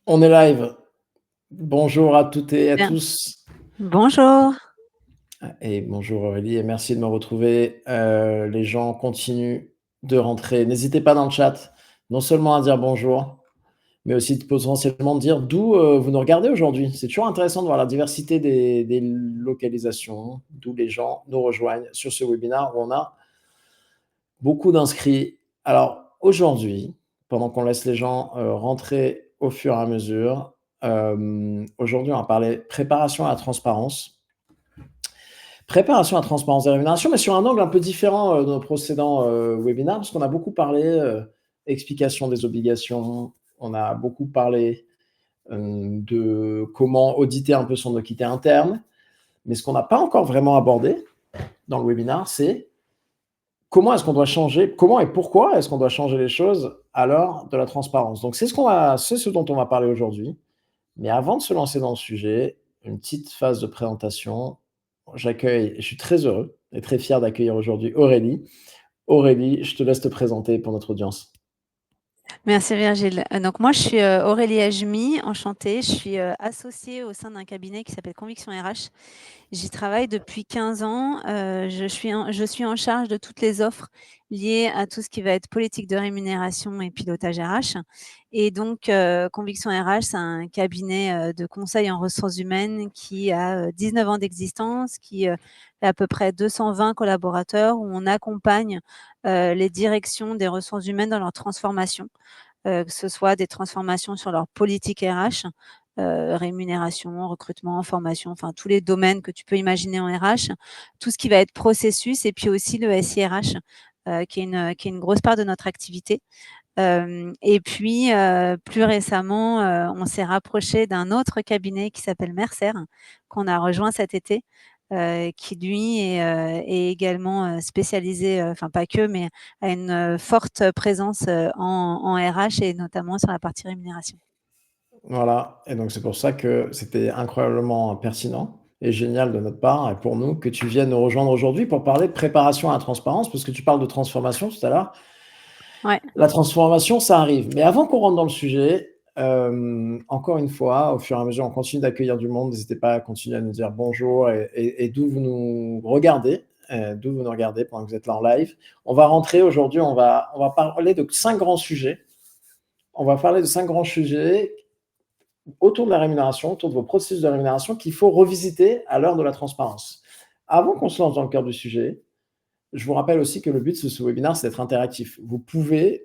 On est live. Bonjour à toutes et à Bien. tous. Bonjour. Et bonjour Aurélie et merci de me retrouver. Les gens continuent de rentrer. N'hésitez pas dans le chat, non seulement à dire bonjour, mais aussi de potentiellement dire d'où, vous nous regardez aujourd'hui. C'est toujours intéressant de voir la diversité des localisations, d'où les gens nous rejoignent sur ce webinaire où on a beaucoup d'inscrits. Alors aujourd'hui, pendant qu'on laisse les gens, rentrer au fur et à mesure, aujourd'hui on va parler préparation à la transparence. Préparation à la transparence des rémunérations, mais sur un angle un peu différent, de nos précédents, webinaires, parce qu'on a beaucoup parlé, explication des obligations, on a beaucoup parlé, de comment auditer un peu son équité interne. Mais ce qu'on n'a pas encore vraiment abordé dans le webinaire, c'est comment est-ce qu'on doit changer, comment et pourquoi est-ce qu'on doit changer les choses à l'heure de la transparence? Donc c'est ce dont on va parler aujourd'hui. Mais avant de se lancer dans le sujet, une petite phase de présentation. Je suis très heureux et très fier d'accueillir aujourd'hui Aurélie. Aurélie, je te laisse te présenter pour notre audience. Merci Virgile. Donc moi, je suis Aurélie Ajmi, enchantée. Je suis associée au sein d'un cabinet qui s'appelle Conviction RH. J'y travaille depuis 15 ans. Je suis en charge de toutes les offres liées à tout ce qui va être politique de rémunération et pilotage RH. Et donc, Conviction RH, c'est un cabinet de conseil en ressources humaines qui a 19 ans d'existence, qui a à peu près 220 collaborateurs, où on accompagne les directions des ressources humaines dans leur transformation, que ce soit des transformations sur leur politique RH, rémunération, recrutement, formation, enfin tous les domaines que tu peux imaginer en RH, tout ce qui va être processus et puis aussi le SIRH, qui est une grosse part de notre activité. Et puis, plus récemment, on s'est rapproché d'un autre cabinet qui s'appelle Mercer, qu'on a rejoint cet été, qui lui est également spécialisé, enfin pas que, mais a une forte présence en RH et notamment sur la partie rémunération. Voilà, et donc c'est pour ça que c'était incroyablement pertinent et génial de notre part et pour nous que tu viennes nous rejoindre aujourd'hui pour parler de préparation à la transparence, parce que tu parles de transformation tout à l'heure. Ouais. La transformation, ça arrive. Mais avant qu'on rentre dans le sujet, encore une fois, au fur et à mesure, on continue d'accueillir du monde. N'hésitez pas à continuer à nous dire bonjour et d'où vous nous regardez, pendant que vous êtes là en live. On va rentrer aujourd'hui, on va parler de 5 grands sujets. On va parler de 5 grands sujets autour de la rémunération, autour de vos processus de rémunération qu'il faut revisiter à l'heure de la transparence. Avant qu'on se lance dans le cœur du sujet, je vous rappelle aussi que le but de ce webinaire, c'est d'être interactif. Vous pouvez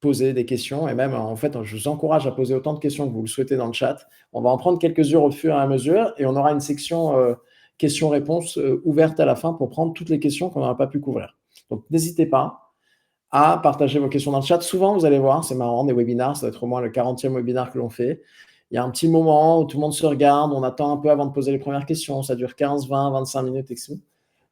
poser des questions et même, en fait, je vous encourage à poser autant de questions que vous le souhaitez dans le chat. On va en prendre quelques-unes au fur et à mesure et on aura une section questions-réponses ouverte à la fin pour prendre toutes les questions qu'on n'aura pas pu couvrir. Donc, n'hésitez pas à partager vos questions dans le chat. Souvent, vous allez voir, c'est marrant, des webinaires, ça va être au moins le 40e webinaire que l'on fait. Il y a un petit moment où tout le monde se regarde, on attend un peu avant de poser les premières questions, ça dure 15, 20, 25 minutes, etc.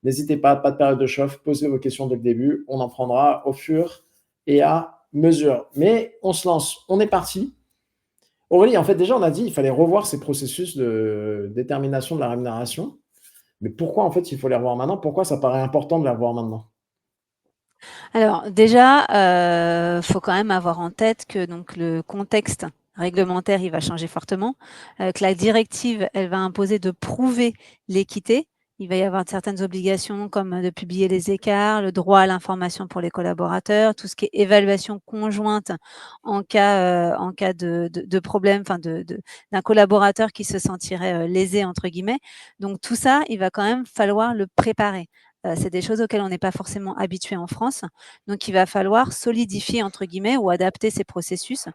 N'hésitez pas, pas de période de chauffe, posez vos questions dès le début, on en prendra au fur et à mesure. Mais on se lance, on est parti. Aurélie, en fait, déjà, on a dit qu'il fallait revoir ces processus de détermination de la rémunération. Mais pourquoi, en fait, il faut les revoir maintenant? Pourquoi ça paraît important de les revoir maintenant? Alors déjà, faut quand même avoir en tête que donc le contexte réglementaire, il va changer fortement, que la directive, elle va imposer de prouver l'équité. Il va y avoir certaines obligations comme de publier les écarts, le droit à l'information pour les collaborateurs, tout ce qui est évaluation conjointe en cas de problème, enfin d'un collaborateur qui se sentirait lésé entre guillemets. Donc tout ça, il va quand même falloir le préparer. C'est des choses auxquelles on n'est pas forcément habitué en France. Donc, il va falloir solidifier entre guillemets ou adapter ces processus,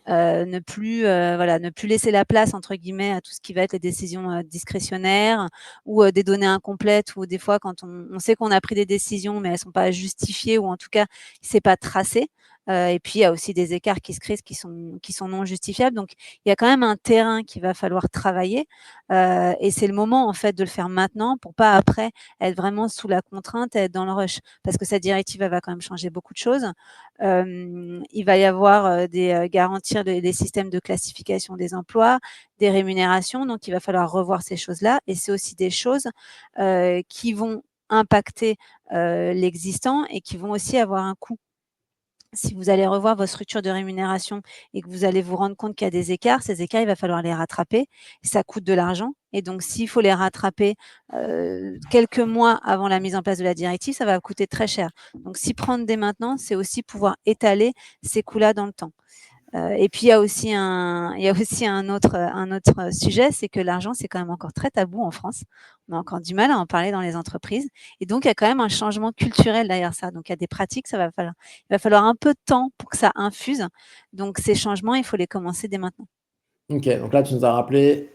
ne plus laisser la place entre guillemets à tout ce qui va être les décisions discrétionnaires ou des données incomplètes ou des fois quand on sait qu'on a pris des décisions mais elles sont pas justifiées ou en tout cas c'est pas tracé. Et puis il y a aussi des écarts qui se créent qui sont non justifiables. Donc il y a quand même un terrain qu'il va falloir travailler et c'est le moment en fait de le faire maintenant pour pas après être vraiment sous la contrainte et être dans le rush parce que cette directive elle va quand même changer beaucoup de choses. Il va y avoir garantir les systèmes de classification des emplois, des rémunérations. Donc, il va falloir revoir ces choses-là. Et c'est aussi des choses qui vont impacter l'existant et qui vont aussi avoir un coût. si vous allez revoir vos structures de rémunération et que vous allez vous rendre compte qu'il y a des écarts, ces écarts, il va falloir les rattraper. Ça coûte de l'argent. Et donc, s'il faut les rattraper quelques mois avant la mise en place de la directive, ça va coûter très cher. Donc, s'y prendre dès maintenant, c'est aussi pouvoir étaler ces coûts-là dans le temps. Et puis, il y a aussi un autre sujet, c'est que l'argent, c'est quand même encore très tabou en France. On a encore du mal à en parler dans les entreprises. Et donc, il y a quand même un changement culturel derrière ça. Donc, il y a des pratiques, il va falloir un peu de temps pour que ça infuse. Donc, ces changements, il faut les commencer dès maintenant. OK, donc là, tu nous as rappelé,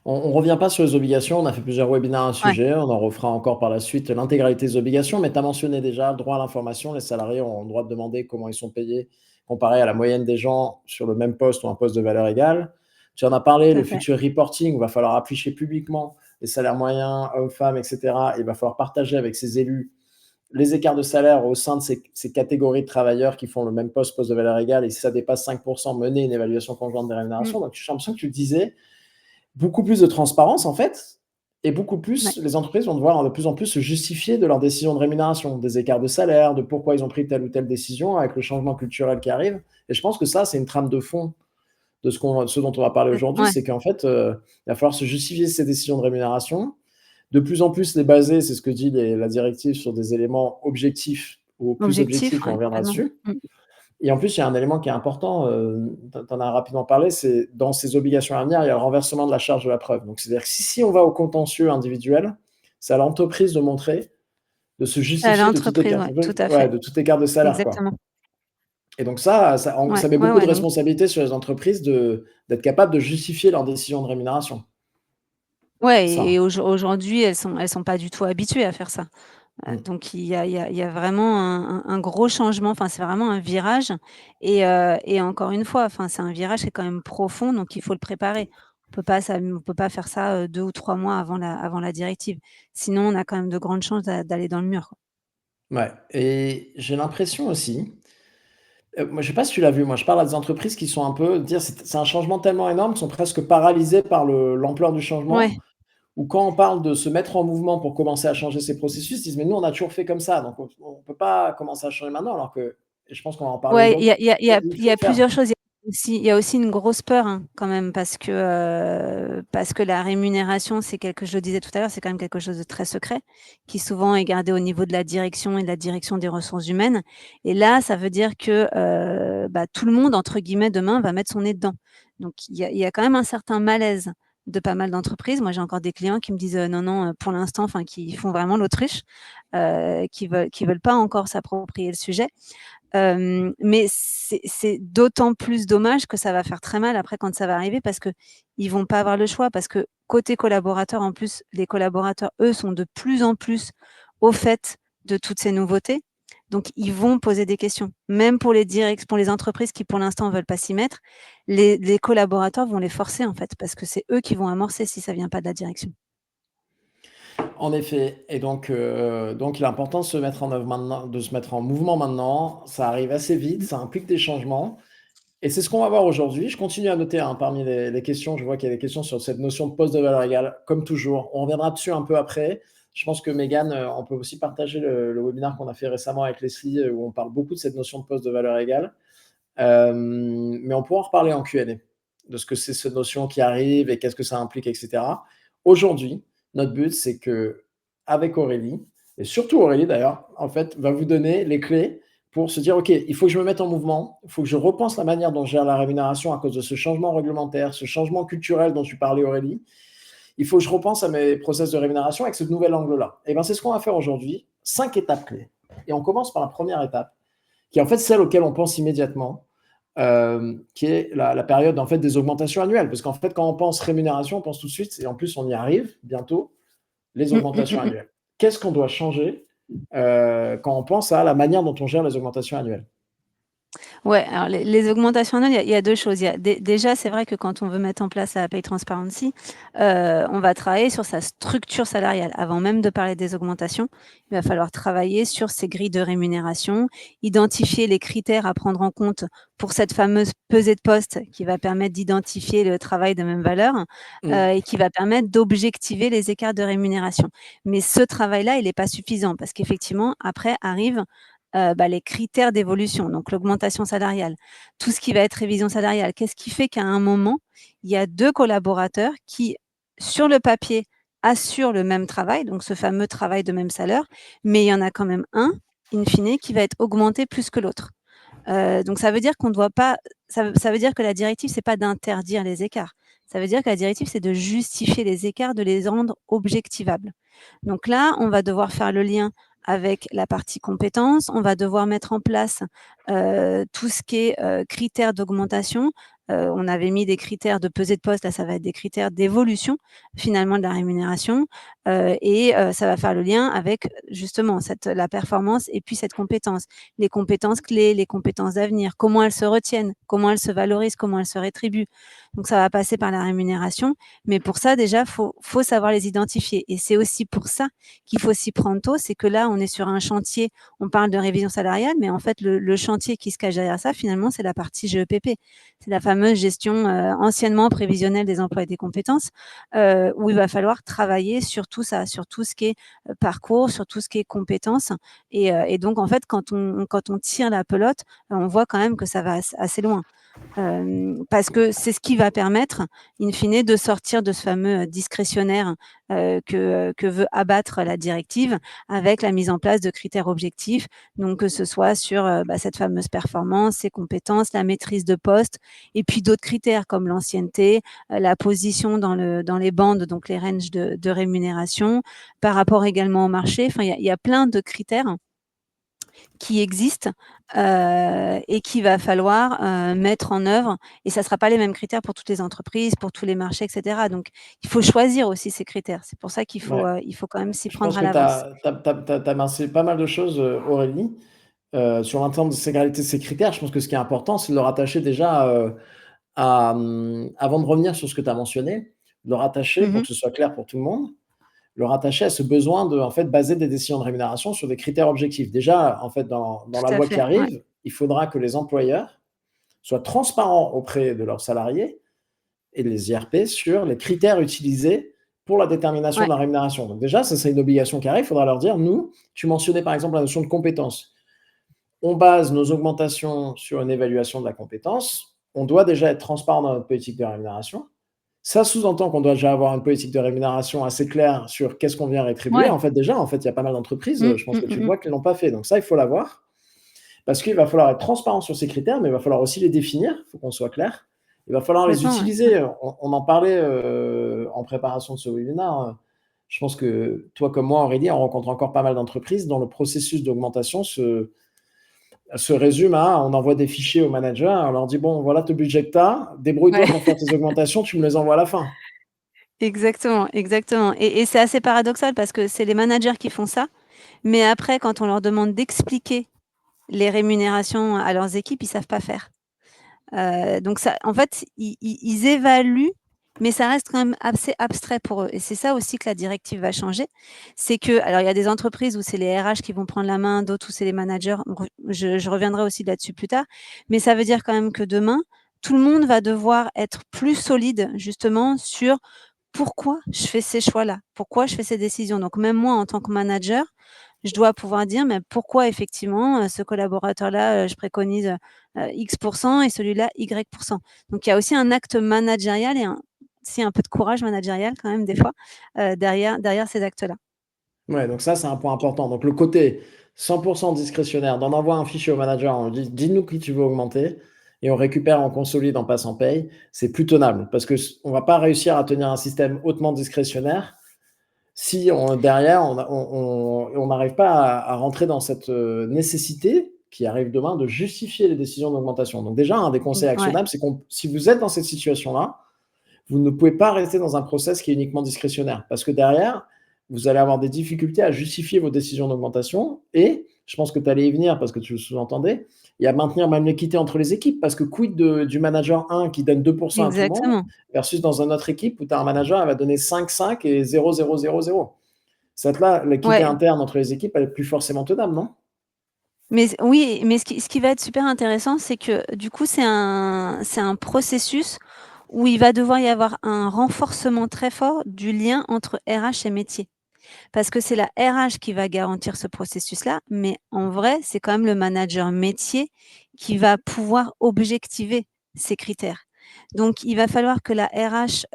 on revient pas sur les obligations, on a fait plusieurs webinaires à ce Ouais, sujet, on en refera encore par la suite l'intégralité des obligations, mais tu as mentionné déjà le droit à l'information. Les salariés ont le droit de demander comment ils sont payés comparé à la moyenne des gens sur le même poste ou un poste de valeur égale. Tu en as parlé, tout le à fait. future reporting, où il va falloir afficher publiquement les salaires moyens, hommes-femmes, et cetera. Il va falloir partager avec ses élus les écarts de salaire au sein de ces catégories de travailleurs qui font le même poste de valeur égale, et si ça dépasse 5%, mener une évaluation conjointe des Mmh. rémunérations. Donc, j'ai l'impression que tu disais beaucoup plus de transparence, en fait, et beaucoup Ouais. plus, les entreprises vont devoir de plus en plus se justifier de leurs décisions de rémunération, des écarts de salaire, de pourquoi ils ont pris telle ou telle décision avec le changement culturel qui arrive. Et je pense que ça, c'est une trame de fond de ce dont on va parler aujourd'hui, Ouais. c'est qu'en fait, il va falloir se justifier ces décisions de rémunération, de plus en plus les baser, c'est ce que dit la directive, sur des éléments objectifs ou plus Objectif, objectifs, on ouais, reviendra totalement. dessus. Mmh. Et en plus, il y a un élément qui est important, tu en as rapidement parlé, c'est dans ces obligations à venir, il y a le renversement de la charge de la preuve. Donc, c'est-à-dire que si on va au contentieux individuel, c'est à l'entreprise de montrer, de se À justifier de tout l'entreprise, écart, ouais, tout à ouais, fait. de tout écart de salaire, quoi. Exactement. Et donc ça Ouais, met ouais, beaucoup de ouais, donc responsabilités sur les entreprises d'être capables de justifier leurs décisions de rémunération. ouais, Ça. et aujourd'hui, elles sont pas du tout habituées à faire ça. Mmh. Donc il y a vraiment un gros changement, enfin, c'est vraiment un virage et encore une fois, enfin, c'est un virage qui est quand même profond, donc il faut le préparer. On peut pas faire ça, 2 ou 3 mois avant la directive. Sinon, on a quand même de grandes chances d'aller dans le mur, quoi. Ouais, et j'ai l'impression aussi, moi, je sais pas si tu l'as vu, moi, je parle à des entreprises qui sont un peu dire c'est un changement tellement énorme, qu'ils sont presque paralysées par l'ampleur du changement, Ouais. ou quand on parle de se mettre en mouvement pour commencer à changer ces processus, ils disent: «Mais nous, on a toujours fait comme ça, donc on peut pas commencer à changer maintenant», alors que, et je pense qu'on va en parler Ouais, il y aujourd'hui, a il y a il y a il il y faut a le faire. plusieurs choses. Il y a aussi une grosse peur, hein, quand même, parce que la rémunération, je le disais tout à l'heure, c'est quand même quelque chose de très secret, qui souvent est gardé au niveau de la direction et de la direction des ressources humaines. Et là, ça veut dire que, bah, tout le monde, entre guillemets, demain, va mettre son nez dedans. Donc il y a quand même un certain malaise de pas mal d'entreprises. Moi, j'ai encore des clients qui me disent: «Non, non, pour l'instant», enfin, qui font vraiment l'autruche, qui veulent pas encore s'approprier le sujet. Mais c'est d'autant plus dommage que ça va faire très mal après quand ça va arriver, parce qu'ils vont pas avoir le choix, parce que côté collaborateurs, en plus, les collaborateurs, eux, sont de plus en plus au fait de toutes ces nouveautés. Donc ils vont poser des questions. Même pour les entreprises qui, pour l'instant, veulent pas s'y mettre, les collaborateurs vont les forcer, en fait, parce que c'est eux qui vont amorcer si ça vient pas de la direction. En effet, et donc il est important de se mettre en œuvre maintenant, de se mettre en mouvement maintenant. Ça arrive assez vite, Mmh. ça implique des changements, et c'est ce qu'on va voir aujourd'hui. Je continue à noter, hein, parmi les questions, je vois qu'il y a des questions sur cette notion de poste de valeur égale, comme toujours. On reviendra dessus un peu après. Je pense que Mégane, on peut aussi partager le webinaire qu'on a fait récemment avec Leslie, où on parle beaucoup de cette notion de poste de valeur égale. Mais on pourra en reparler en Q&A, de ce que c'est cette notion qui arrive et qu'est-ce que ça implique, et cetera. Aujourd'hui, notre but, c'est qu'avec Aurélie, et surtout Aurélie d'ailleurs, en fait, va vous donner les clés pour se dire: «OK, il faut que je me mette en mouvement, il faut que je repense la manière dont je gère la rémunération à cause de ce changement réglementaire, ce changement culturel dont tu parlais, Aurélie. Il faut que je repense à mes process de rémunération avec ce nouvel angle-là». Et bien, c'est ce qu'on va faire aujourd'hui, 5 étapes clés. Et on commence par la première étape, qui est en fait celle auquel on pense immédiatement, qui est la période, en fait, des augmentations annuelles. Parce qu'en fait, quand on pense rémunération, on pense tout de suite, et en plus on y arrive bientôt, les Mmh, mmh, augmentations mmh, mmh. annuelles. Qu'est-ce qu'on doit changer quand on pense à la manière dont on gère les augmentations annuelles? Ouais, alors les augmentations annuelles, il y a 2 choses. Il y a déjà, c'est vrai que quand on veut mettre en place la pay transparency, on va travailler sur sa structure salariale. Avant même de parler des augmentations, il va falloir travailler sur ses grilles de rémunération, identifier les critères à prendre en compte pour cette fameuse pesée de poste qui va permettre d'identifier le travail de même valeur, Mmh. et qui va permettre d'objectiver les écarts de rémunération. Mais ce travail-là, il est pas suffisant, parce qu'effectivement, après arrive les critères d'évolution, donc l'augmentation salariale, tout ce qui va être révision salariale. Qu'est-ce qui fait qu'à un moment, il y a 2 collaborateurs qui, sur le papier, assurent le même travail, donc ce fameux travail de même salaire, mais il y en a quand même un, in fine, qui va être augmenté plus que l'autre. Donc ça veut dire qu'on ne doit pas, ça veut dire que la directive, c'est pas d'interdire les écarts. Ça veut dire que la directive, c'est de justifier les écarts, de les rendre objectivables. Donc là, on va devoir faire le lien avec la partie compétences. On va devoir mettre en place tout ce qui est critères d'augmentation. On avait mis des critères de pesée de poste, là ça va être des critères d'évolution finalement de la rémunération et ça va faire le lien avec justement la performance et puis cette compétence. Les compétences clés, les compétences d'avenir, comment elles se retiennent, comment elles se valorisent, comment elles se rétribuent. Donc ça va passer par la rémunération, mais pour ça déjà, faut savoir les identifier. Et c'est aussi pour ça qu'il faut s'y prendre tôt, c'est que là, on est sur un chantier, on parle de révision salariale, mais en fait, le chantier qui se cache derrière ça, finalement, c'est la partie GEPP. C'est la fameuse gestion anciennement prévisionnelle des emplois et des compétences, où il va falloir travailler sur tout ça, sur tout ce qui est parcours, sur tout ce qui est compétences. Et donc, en fait, quand on tire la pelote, on voit quand même que ça va assez loin. Parce que c'est ce qui va permettre, in fine, de sortir de ce fameux discrétionnaire que veut abattre la directive avec la mise en place de critères objectifs, donc que ce soit sur cette fameuse performance, ses compétences, la maîtrise de poste, et puis d'autres critères comme l'ancienneté, la position dans les bandes, donc les ranges de rémunération, par rapport également au marché. Enfin, il y a plein de critères qui existent et qu'il va falloir mettre en œuvre. Et ça ne sera pas les mêmes critères pour toutes les entreprises, pour tous les marchés, etc. Donc, il faut choisir aussi ces critères. C'est pour ça qu'il faut, Ouais. il faut quand même s'y Je prendre pense à que tu l'avance. as mentionné pas mal de choses, Aurélie. Sur l'ensemble de ces qualités, de ces critères, je pense que ce qui est important, c'est de le rattacher déjà avant de revenir sur ce que tu as mentionné, de le rattacher, pour Mmh. que ce soit clair pour tout le monde, le rattacher à ce besoin de en fait, baser des décisions de rémunération sur des critères objectifs. Déjà, en fait, dans la Tout à loi qui fait, ouais. arrive, il faudra que les employeurs soient transparents auprès de leurs salariés et les IRP sur les critères utilisés pour la détermination Ouais, de la rémunération. Donc déjà, ça, c'est une obligation qui arrive. Il faudra leur dire, nous, tu mentionnais par exemple la notion de compétence. On base nos augmentations sur une évaluation de la compétence. On doit déjà être transparent dans notre politique de rémunération. Ça sous-entend qu'on doit déjà avoir une politique de rémunération assez claire sur qu'est-ce qu'on vient rétribuer. ouais. En fait, déjà, en fait, il y a pas mal d'entreprises, Mmh, je pense mmh, que tu mmh le mh. vois, qui ne l'ont pas fait. Donc ça, il faut l'avoir. Parce qu'il va falloir être transparent sur ces critères, mais il va falloir aussi les définir. Il faut qu'on soit clair. Il va falloir les Complètement, ouais, ouais. utiliser. On en parlait en préparation de ce webinaire. Je pense que toi comme moi, Aurélie, on rencontre encore pas mal d'entreprises dont le processus d'augmentation se résume à on envoie des fichiers aux managers, on leur dit bon, voilà ton budget que tu as, débrouille-toi Ouais. pour faire tes augmentations, tu me les envoies à la fin. Exactement, exactement. Et c'est assez paradoxal parce que c'est les managers qui font ça, mais après, quand on leur demande d'expliquer les rémunérations à leurs équipes, ils savent pas faire. Donc ça, en fait, ils évaluent, mais ça reste quand même assez abstrait pour eux. Et c'est ça aussi que la directive va changer. C'est que, alors il y a des entreprises où c'est les RH qui vont prendre la main, d'autres où c'est les managers. Je reviendrai aussi là-dessus plus tard. Mais ça veut dire quand même que demain, tout le monde va devoir être plus solide justement sur pourquoi je fais ces choix-là, pourquoi je fais ces décisions. Donc même moi, en tant que manager, je dois pouvoir dire, mais pourquoi effectivement, ce collaborateur-là, je préconise, X et celui-là Y. Donc il y a aussi un acte managérial et un peu de courage managérial quand même des fois, derrière ces actes-là. Ouais, donc ça, c'est un point important. Donc le côté 100% discrétionnaire, d'en envoie un fichier au manager, on lui dit dis-nous qui tu veux augmenter, et on récupère, on consolide, on passe en paye, c'est plus tenable parce qu'on ne va pas réussir à tenir un système hautement discrétionnaire si derrière, on n'arrive pas à rentrer dans cette nécessité qui arrive demain de justifier les décisions d'augmentation. Donc déjà, un des conseils Ouais, actionnables, c'est que si vous êtes dans cette situation-là, vous ne pouvez pas rester dans un process qui est uniquement discrétionnaire parce que derrière, vous allez avoir des difficultés à justifier vos décisions d'augmentation et, je pense que tu allais y venir parce que tu le sous-entendais, et à maintenir même l'équité entre les équipes parce que quid du manager 1 qui donne 2% à tout le monde exactement. versus dans une autre équipe où tu as un manager qui va donner 5, 5 et 0, 0, 0, 0. Cette là, l'équité Ouais, interne entre les équipes, elle est plus forcément tenable, non? mais oui, mais ce qui va être super intéressant, c'est que du coup, c'est un processus où il va devoir y avoir un renforcement très fort du lien entre RH et métier. parce que c'est la RH qui va garantir ce processus-là, mais en vrai, c'est quand même le manager métier qui va pouvoir objectiver ces critères. Donc, il va falloir que la RH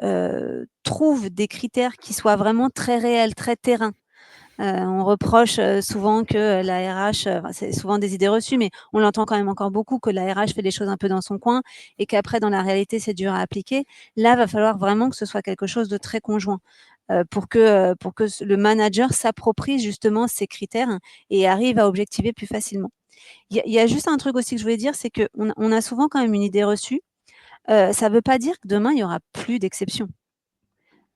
trouve des critères qui soient vraiment très réels, très terrain. On reproche souvent que la RH, c'est souvent des idées reçues, mais on l'entend quand même encore beaucoup, que la RH fait les choses un peu dans son coin et qu'après, dans la réalité, c'est dur à appliquer. Là, va falloir vraiment que ce soit quelque chose de très conjoint pour que le manager s'approprie justement ces critères et arrive à objectiver plus facilement. Il y a juste un truc aussi que je voulais dire, c'est qu'on a souvent quand même une idée reçue. Ça ne veut pas dire que demain, il y aura plus d'exceptions.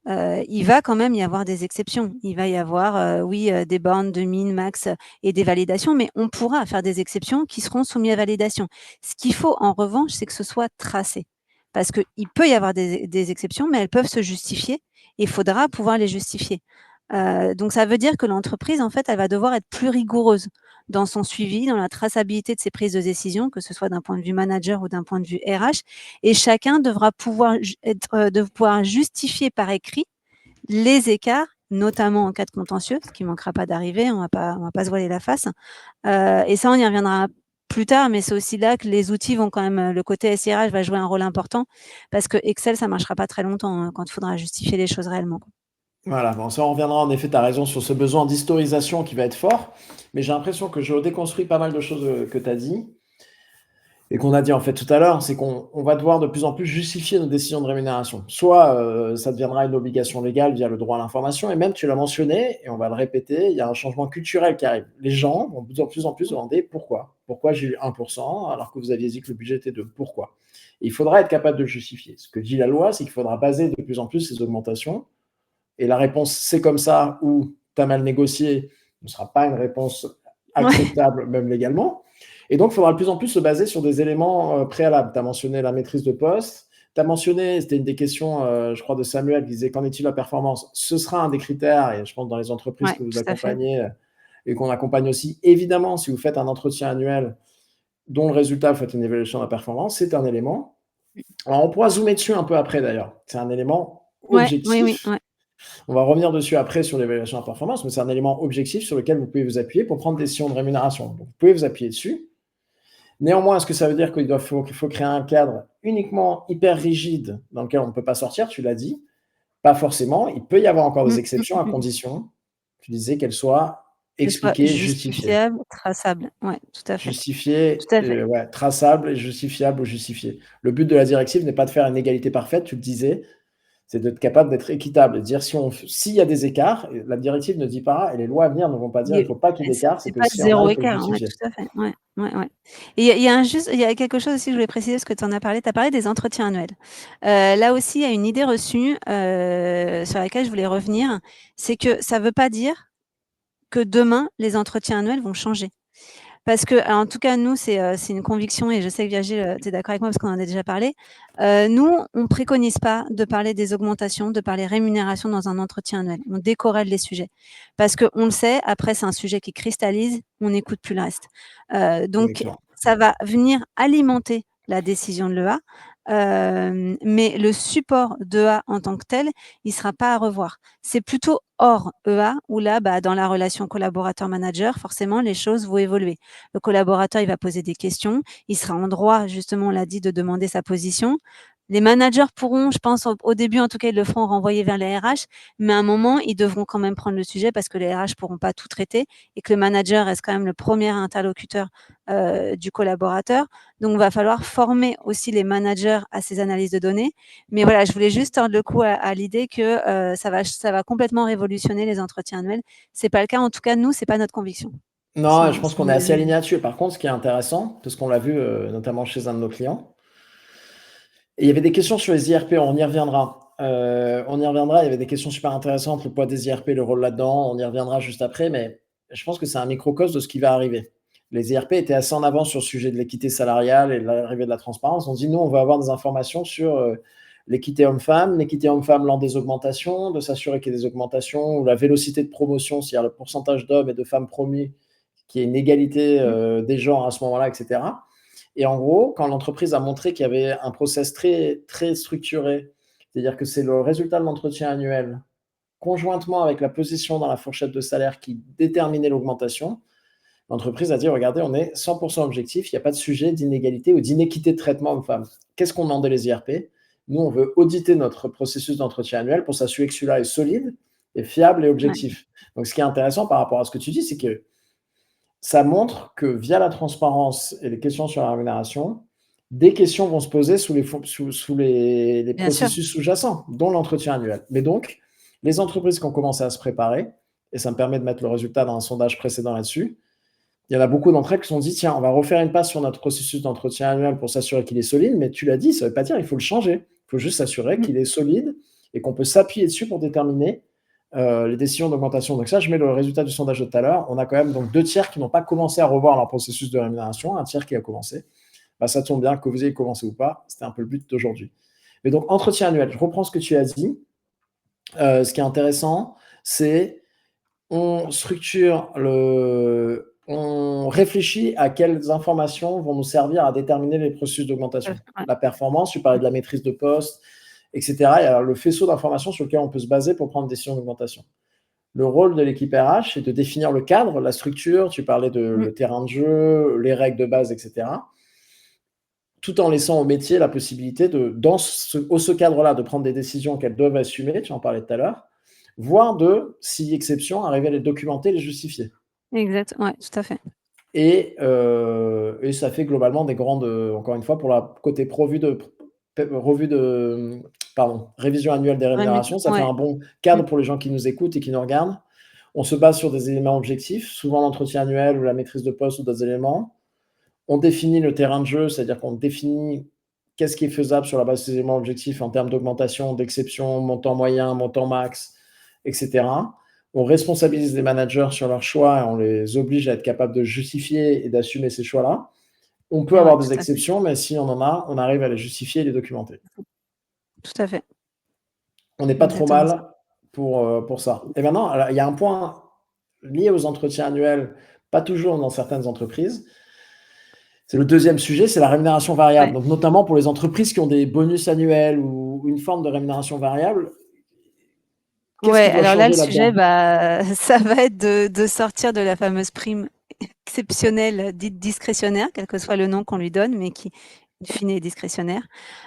Il va quand même y avoir des exceptions. Il va y avoir, des bornes de min, max et des validations, mais on pourra faire des exceptions qui seront soumises à validation. Ce qu'il faut en revanche, c'est que ce soit tracé. Parce qu'il peut y avoir des exceptions, mais elles peuvent se justifier et il faudra pouvoir les justifier. Donc ça veut dire que l'entreprise, en fait, elle va devoir être plus rigoureuse dans son suivi, dans la traçabilité de ses prises de décision, que ce soit d'un point de vue manager ou d'un point de vue RH. Et chacun devra pouvoir justifier par écrit les écarts, notamment en cas de contentieux, ce qui ne manquera pas d'arriver, on va pas se voiler la face. Et ça, on y reviendra plus tard, mais c'est aussi là que les outils vont quand même, le côté SIRH va jouer un rôle important, parce que Excel, ça ne marchera pas très longtemps quand il faudra justifier les choses réellement. Voilà, bon, ça on reviendra en effet, tu as raison sur ce besoin d'historisation qui va être fort, mais j'ai l'impression que je déconstruis pas mal de choses que tu as dit et qu'on a dit en fait tout à l'heure, c'est qu'on va devoir de plus en plus justifier nos décisions de rémunération. Soit ça deviendra une obligation légale via le droit à l'information, et même tu l'as mentionné, et on va le répéter, il y a un changement culturel qui arrive. Les gens vont de plus en plus demander pourquoi. Pourquoi j'ai eu 1% alors que vous aviez dit que le budget était de pourquoi. Et il faudra être capable de le justifier. Ce que dit la loi, c'est qu'il faudra baser de plus en plus ces augmentations. Et la réponse c'est comme ça ou tu as mal négocié ne sera pas une réponse acceptable, même légalement. Et donc, il faudra de plus en plus se baser sur des éléments préalables. Tu as mentionné la maîtrise de poste. Tu as mentionné, c'était une des questions, je crois, de Samuel, qui disait qu'en est-il de la performance. Ce sera un des critères, et je pense dans les entreprises que vous accompagnez et qu'on accompagne aussi. Évidemment, si vous faites un entretien annuel dont le résultat, vous faites une évaluation de la performance, c'est un élément. Alors, on pourra zoomer dessus un peu après, d'ailleurs. C'est un élément objectif. Oui. On va revenir dessus après sur l'évaluation de la performance, mais c'est un élément objectif sur lequel vous pouvez vous appuyer pour prendre des décisions de rémunération. Donc, vous pouvez vous appuyer dessus. Néanmoins, est-ce que ça veut dire qu'il faut créer un cadre uniquement hyper rigide dans lequel on ne peut pas sortir? Tu l'as dit. Pas forcément. Il peut y avoir encore des exceptions à condition, tu disais, qu'elles soient expliquées, justifiées. Justifiable, traçable. Oui, tout à fait. Justifiées, Tout à fait. traçables et justifiables ou justifiées. Le but de la directive n'est pas de faire une égalité parfaite, tu le disais, c'est d'être capable d'être équitable et de dire s'il y a des écarts, la directive ne dit pas, et les lois à venir ne vont pas dire il ne faut pas qu'il y ait d'écart, c'est C'est que pas s'il y en a, zéro il faut le écart, justifier. tout à fait. Ouais. Et il y a quelque chose aussi que je voulais préciser, parce que tu en as parlé. Tu as parlé des entretiens annuels. Là aussi, il y a une idée reçue sur laquelle je voulais revenir. C'est que ça ne veut pas dire que demain, les entretiens annuels vont changer. Parce que, en tout cas, nous, c'est une conviction, et je sais que Virgile, tu es d'accord avec moi parce qu'on en a déjà parlé. Nous, on ne préconise pas de parler des augmentations, de parler rémunération dans un entretien annuel. On décorrèle les sujets. Parce qu'on le sait, après, c'est un sujet qui cristallise, on n'écoute plus le reste. Donc, ça va venir alimenter la décision de l'EA, mais le support d'EA en tant que tel, il ne sera pas à revoir. C'est plutôt hors EA où là, dans la relation collaborateur-manager, forcément, les choses vont évoluer. Le collaborateur, il va poser des questions, il sera en droit, justement, on l'a dit, de demander sa position. Les managers pourront, je pense, au début, en tout cas, ils le feront renvoyer vers les RH, mais à un moment, ils devront quand même prendre le sujet parce que les RH ne pourront pas tout traiter et que le manager reste quand même le premier interlocuteur du collaborateur. Donc, il va falloir former aussi les managers à ces analyses de données. Mais voilà, je voulais juste tordre le cou à l'idée que ça va complètement révolutionner les entretiens annuels. Ce n'est pas le cas. En tout cas, nous, ce n'est pas notre conviction. Non, je pense qu'on est assez alignés là-dessus. Par contre, ce qui est intéressant, parce qu'on l'a vu notamment chez un de nos clients, et il y avait des questions sur les IRP, on y reviendra. Il y avait des questions super intéressantes, le poids des IRP, le rôle là-dedans, on y reviendra juste après, mais je pense que c'est un microcosme de ce qui va arriver. Les IRP étaient assez en avance sur le sujet de l'équité salariale et de l'arrivée de la transparence. On dit, nous, on veut avoir des informations sur l'équité homme-femme lors des augmentations, de s'assurer qu'il y ait des augmentations, ou la vélocité de promotion, c'est-à-dire le pourcentage d'hommes et de femmes promus, qu'il y ait une égalité des genres à ce moment-là, etc. Et en gros, quand l'entreprise a montré qu'il y avait un process très, très structuré, c'est-à-dire que c'est le résultat de l'entretien annuel conjointement avec la position dans la fourchette de salaire qui déterminait l'augmentation, l'entreprise a dit, regardez, on est 100% objectif, il n'y a pas de sujet d'inégalité ou d'inéquité de traitement homme-femme. Qu'est-ce qu'on demandait les IRP? Nous, on veut auditer notre processus d'entretien annuel pour s'assurer que celui-là est solide, est fiable et objectif. Donc, ce qui est intéressant par rapport à ce que tu dis, c'est que ça montre que via la transparence et les questions sur la rémunération, des questions vont se poser sous les processus sous-jacents, dont l'entretien annuel. Mais donc, les entreprises qui ont commencé à se préparer, et ça me permet de mettre le résultat dans un sondage précédent là-dessus, il y en a beaucoup d'entre elles qui se sont dit, tiens, on va refaire une passe sur notre processus d'entretien annuel pour s'assurer qu'il est solide, mais tu l'as dit, ça ne veut pas dire qu'il faut le changer. Il faut juste s'assurer qu'il est solide et qu'on peut s'appuyer dessus pour déterminer les décisions d'augmentation. Donc ça, je mets le résultat du sondage de tout à l'heure. On a quand même donc 2 tiers qui n'ont pas commencé à revoir leur processus de rémunération, 1 tiers qui a commencé. Bah, ça tombe bien que vous ayez commencé ou pas, c'était un peu le but d'aujourd'hui. Mais donc, entretien annuel, je reprends ce que tu as dit. Ce qui est intéressant, c'est on réfléchit à quelles informations vont nous servir à déterminer les processus d'augmentation. La performance, tu parlais de la maîtrise de poste, etc. Il y a le faisceau d'informations sur lequel on peut se baser pour prendre des décisions d'augmentation. Le rôle de l'équipe RH, c'est de définir le cadre, la structure, tu parlais de le terrain de jeu, les règles de base, etc., tout en laissant au métier la possibilité dans ce cadre-là, de prendre des décisions qu'elles doivent assumer, tu en parlais tout à l'heure, voire de, si exception, arriver à les documenter, les justifier. Exact, ouais, tout à fait. Et ça fait globalement des grandes, encore une fois, pour la côté révision annuelle des rémunérations, ça fait un bon cadre pour les gens qui nous écoutent et qui nous regardent. On se base sur des éléments objectifs, souvent l'entretien annuel ou la maîtrise de poste ou d'autres éléments. On définit le terrain de jeu, c'est-à-dire qu'on définit qu'est-ce qui est faisable sur la base de ces éléments objectifs en termes d'augmentation, d'exception, montant moyen, montant max, etc. On responsabilise les managers sur leurs choix et on les oblige à être capables de justifier et d'assumer ces choix-là. On peut avoir des exceptions, mais si on en a, on arrive à les justifier et les documenter. Tout à fait. On n'est pas trop mal pour ça. Et maintenant, il y a un point lié aux entretiens annuels, pas toujours dans certaines entreprises. C'est le deuxième sujet, c'est la rémunération variable. Donc, notamment pour les entreprises qui ont des bonus annuels ou une forme de rémunération variable. Ouais, alors là, le sujet, ça va être de sortir de la fameuse prime exceptionnelle dite discrétionnaire, quel que soit le nom qu'on lui donne, mais qui, in fine, est discrétionnaire.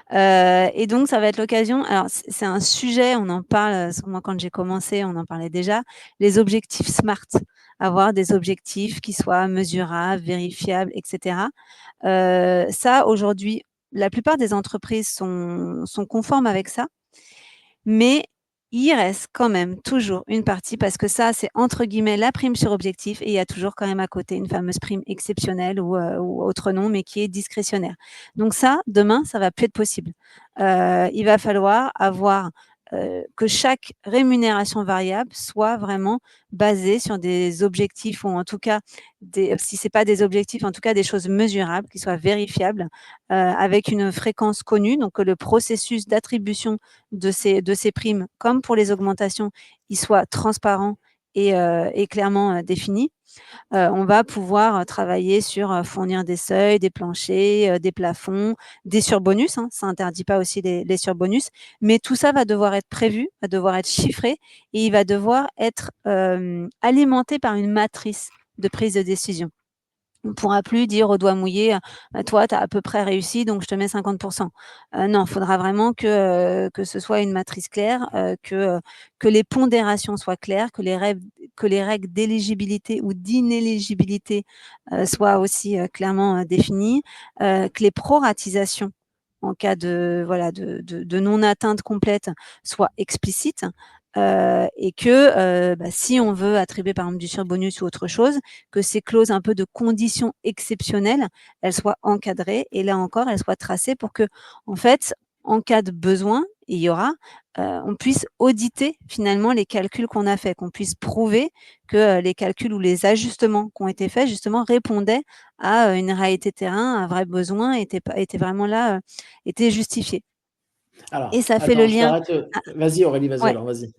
Et donc, ça va être l'occasion. Alors, c'est un sujet, on en parle, moi, quand j'ai commencé, on en parlait déjà, les objectifs SMART. Avoir des objectifs qui soient mesurables, vérifiables, etc. Ça, aujourd'hui, la plupart des entreprises sont conformes avec ça, mais il reste quand même toujours une partie, parce que ça, c'est entre guillemets la prime sur objectif, et il y a toujours quand même à côté une fameuse prime exceptionnelle ou autre nom, mais qui est discrétionnaire. Donc ça, demain, ça va plus être possible. Il va falloir avoir que chaque rémunération variable soit vraiment basée sur des objectifs, ou en tout cas, si ce n'est pas des objectifs, en tout cas des choses mesurables, qui soient vérifiables, avec une fréquence connue, donc que le processus d'attribution de ces primes, comme pour les augmentations, il soit transparent et clairement défini. On va pouvoir travailler sur fournir des seuils, des planchers, des plafonds, des surbonus. Ça n'interdit pas aussi les surbonus, mais tout ça va devoir être prévu, va devoir être chiffré, et il va devoir être alimenté par une matrice de prise de décision. On ne pourra plus dire au doigt mouillé, toi, tu as à peu près réussi, donc je te mets 50%. Non, il faudra vraiment que ce soit une matrice claire, que les pondérations soient claires, que les règles d'éligibilité ou d'inéligibilité soient aussi clairement définies, que les proratisations en cas de non-atteinte complète soient explicites. Et que si on veut attribuer par exemple du surbonus ou autre chose, que ces clauses un peu de conditions exceptionnelles, elles soient encadrées, et là encore, elles soient tracées pour que, en fait, en cas de besoin, il y aura, on puisse auditer finalement les calculs qu'on a faits, qu'on puisse prouver que les calculs ou les ajustements qui ont été faits justement répondaient à une réalité terrain, un vrai besoin, étaient vraiment là, étaient justifiés. Alors, et ça fait le lien. Vas-y Aurélie, vas-y.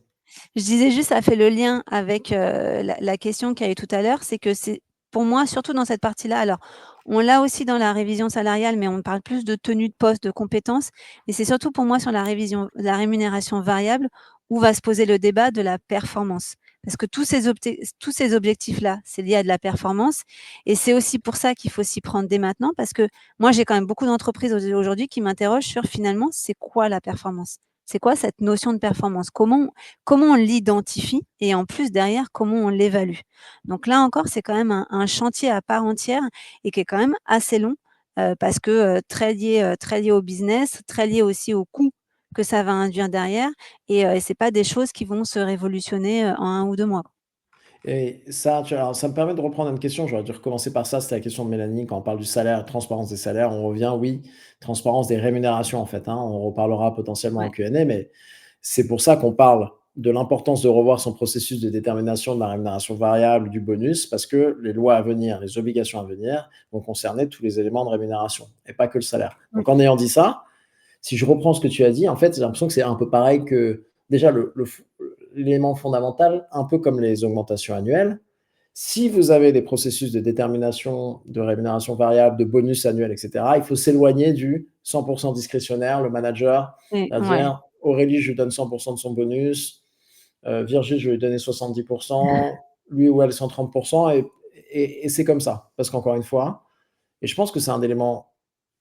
Je disais juste, ça fait le lien avec la question qu'il y a eu tout à l'heure, c'est que c'est, pour moi, surtout dans cette partie-là, alors on l'a aussi dans la révision salariale, mais on parle plus de tenue de poste, de compétences, et c'est surtout pour moi sur la révision, la rémunération variable, où va se poser le débat de la performance. Parce que tous ces objectifs-là, c'est lié à de la performance. Et c'est aussi pour ça qu'il faut s'y prendre dès maintenant, parce que moi, j'ai quand même beaucoup d'entreprises aujourd'hui qui m'interrogent sur finalement, c'est quoi la performance? C'est quoi cette notion de performance? Comment on l'identifie et en plus derrière, comment on l'évalue? Donc là encore, c'est quand même un chantier à part entière et qui est quand même assez long parce que très lié au business, très lié aussi au coût que ça va induire derrière et c'est pas des choses qui vont se révolutionner en 1 ou 2 mois. Et ça, alors ça me permet de reprendre une question, j'aurais dû recommencer par ça, c'était la question de Mélanie quand on parle du salaire, transparence des salaires, on revient, oui, transparence des rémunérations en fait, hein, on reparlera potentiellement en Ouais. Q&A, mais c'est pour ça qu'on parle de l'importance de revoir son processus de détermination de la rémunération variable, du bonus, parce que les lois à venir, les obligations à venir vont concerner tous les éléments de rémunération et pas que le salaire. Mmh. Donc en ayant dit ça, si je reprends ce que tu as dit, en fait, j'ai l'impression que c'est un peu pareil que déjà l'élément fondamental, un peu comme les augmentations annuelles. Si vous avez des processus de détermination de rémunération variable, de bonus annuel, etc., il faut s'éloigner du 100% discrétionnaire. Le manager Et va ouais. dire Aurélie, je lui donne 100% de son bonus, Virgile, je vais lui donner 70%, lui ou elle 130%, et c'est comme ça. Parce qu'encore une fois, et je pense que c'est un élément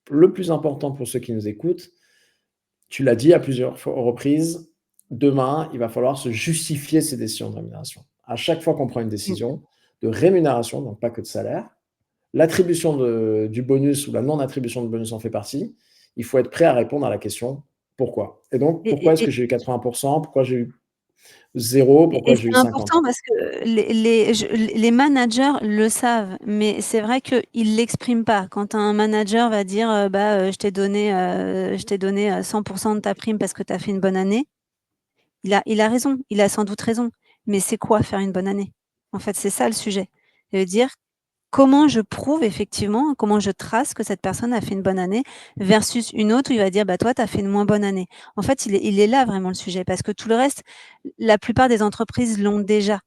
le plus important pour ceux qui nous écoutent, tu l'as dit à plusieurs reprises, demain, il va falloir se justifier ses décisions de rémunération. À chaque fois qu'on prend une Mmh. décision de rémunération, donc pas que de salaire, l'attribution du bonus ou la non-attribution de bonus en fait partie, il faut être prêt à répondre à la question pourquoi. Et donc, Et pourquoi est-ce et que j'ai eu 80%? Pourquoi j'ai eu 0? et Pourquoi j'ai eu c'est 50? important parce que les managers le savent, mais c'est vrai qu'ils l'expriment pas. Quand un manager va dire, je t'ai donné, 100 de ta prime parce que tu as fait une bonne année, il a raison, il a sans doute raison. Mais c'est quoi faire une bonne année? En fait, c'est ça le sujet. Ça veut dire comment je prouve effectivement, comment je trace que cette personne a fait une bonne année versus une autre où il va dire: «Bah, toi, tu as fait une moins bonne année». En fait, il est là vraiment le sujet parce que tout le reste, la plupart des entreprises l'ont déjà,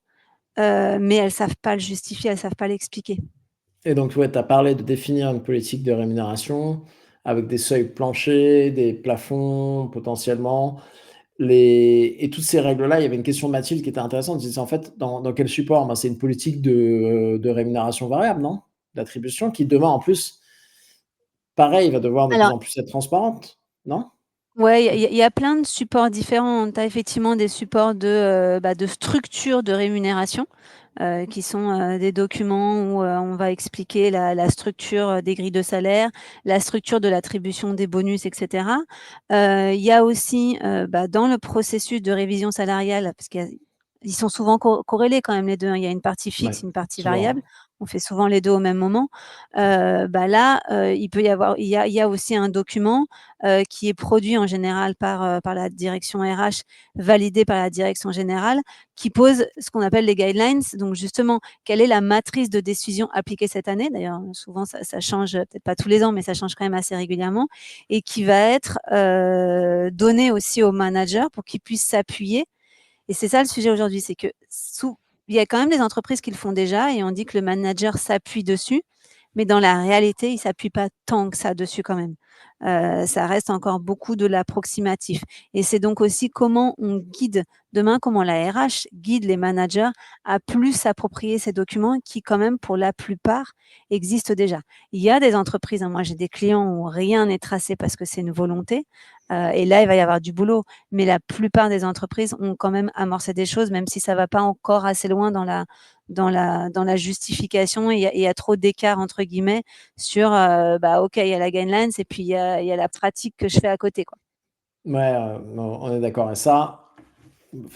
mais elles savent pas le justifier, elles savent pas l'expliquer. Et donc, ouais, tu as parlé de définir une politique de rémunération avec des seuils planchers, des plafonds potentiellement. Et toutes ces règles-là, il y avait une question de Mathilde qui était intéressante. Elle disait, en fait, dans quel support? Ben, c'est une politique de rémunération variable, non? D'attribution qui, demain, en plus, pareil, va devoir de plus Alors en plus être transparente, non? ouais, il y a plein de supports différents. Tu as effectivement des supports de structure de rémunération, qui sont, des documents où, on va expliquer la structure, des grilles de salaire, la structure de l'attribution des bonus et cetera. Il y a aussi, dans le processus de révision salariale, parce ils sont souvent corrélés quand même les 2, hein. Il y a une partie Ouais, fixe, une partie variable. souvent. On fait souvent les 2 au même moment. Là, il y a aussi un document qui est produit en général par la direction RH, validé par la direction générale, qui pose ce qu'on appelle les guidelines. Donc justement, quelle est la matrice de décision appliquée cette année? D'ailleurs, souvent ça change, peut-être pas tous les ans, mais ça change quand même assez régulièrement et qui va être, donnée aussi aux managers pour qu'ils puissent s'appuyer et c'est ça le sujet aujourd'hui, c'est que il y a quand même des entreprises qui le font déjà et on dit que le manager s'appuie dessus, mais dans la réalité, il s'appuie pas tant que ça dessus quand même. Ça reste encore beaucoup de l'approximatif et c'est donc aussi comment on guide demain, comment la RH guide les managers à plus s'approprier ces documents qui quand même pour la plupart existent déjà. Il y a des entreprises, hein, moi j'ai des clients où rien n'est tracé parce que c'est une volonté, et là il va y avoir du boulot, mais la plupart des entreprises ont quand même amorcé des choses, même si ça va pas encore assez loin dans la justification. Il y a trop «d'écart» entre guillemets sur, OK, il y a la guidelines et puis il y a la pratique que je fais à côté, quoi. Ouais, non, on est d'accord. Et ça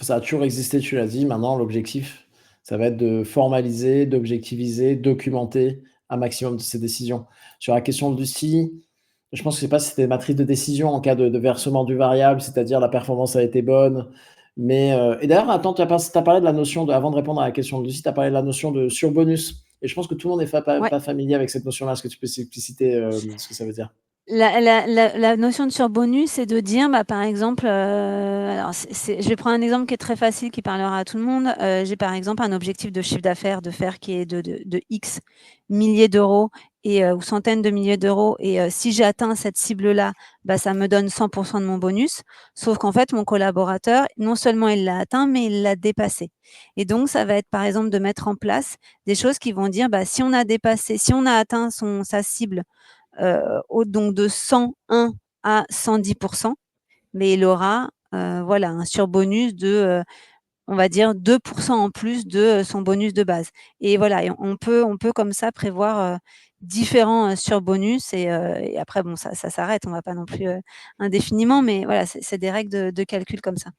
a toujours existé, tu l'as dit. Maintenant, l'objectif, ça va être de formaliser, d'objectiviser, documenter un maximum de ces décisions. Sur la question de Lucie, je pense que je sais pas si c'était des matrices de décision en cas de versement du variable, c'est-à-dire la performance a été bonne. Mais, et d'ailleurs, attends, tu as parlé de la notion de, avant de répondre à la question de Lucie, tu as parlé de la notion de surbonus. Et je pense que tout le monde n'est Ouais. pas familier avec cette notion-là. Est-ce que tu peux expliciter ce que ça veut dire? La notion de surbonus, c'est de dire, par exemple, alors je vais prendre un exemple qui est très facile, qui parlera à tout le monde. J'ai par exemple un objectif de chiffre d'affaires qui est de X milliers d'euros ou centaines de milliers d'euros et si j'atteins cette cible-là, bah, ça me donne 100% de mon bonus. Sauf qu'en fait, mon collaborateur, non seulement il l'a atteint, mais il l'a dépassé. Et donc, ça va être par exemple de mettre en place des choses qui vont dire, bah, si on a atteint sa cible donc de 101 à 110%, mais il aura voilà, un surbonus de on va dire 2% en plus de son bonus de base. Et voilà, et on peut comme ça prévoir différents surbonus et après, bon, ça s'arrête, on ne va pas non plus indéfiniment, mais voilà, c'est des règles de calcul comme ça.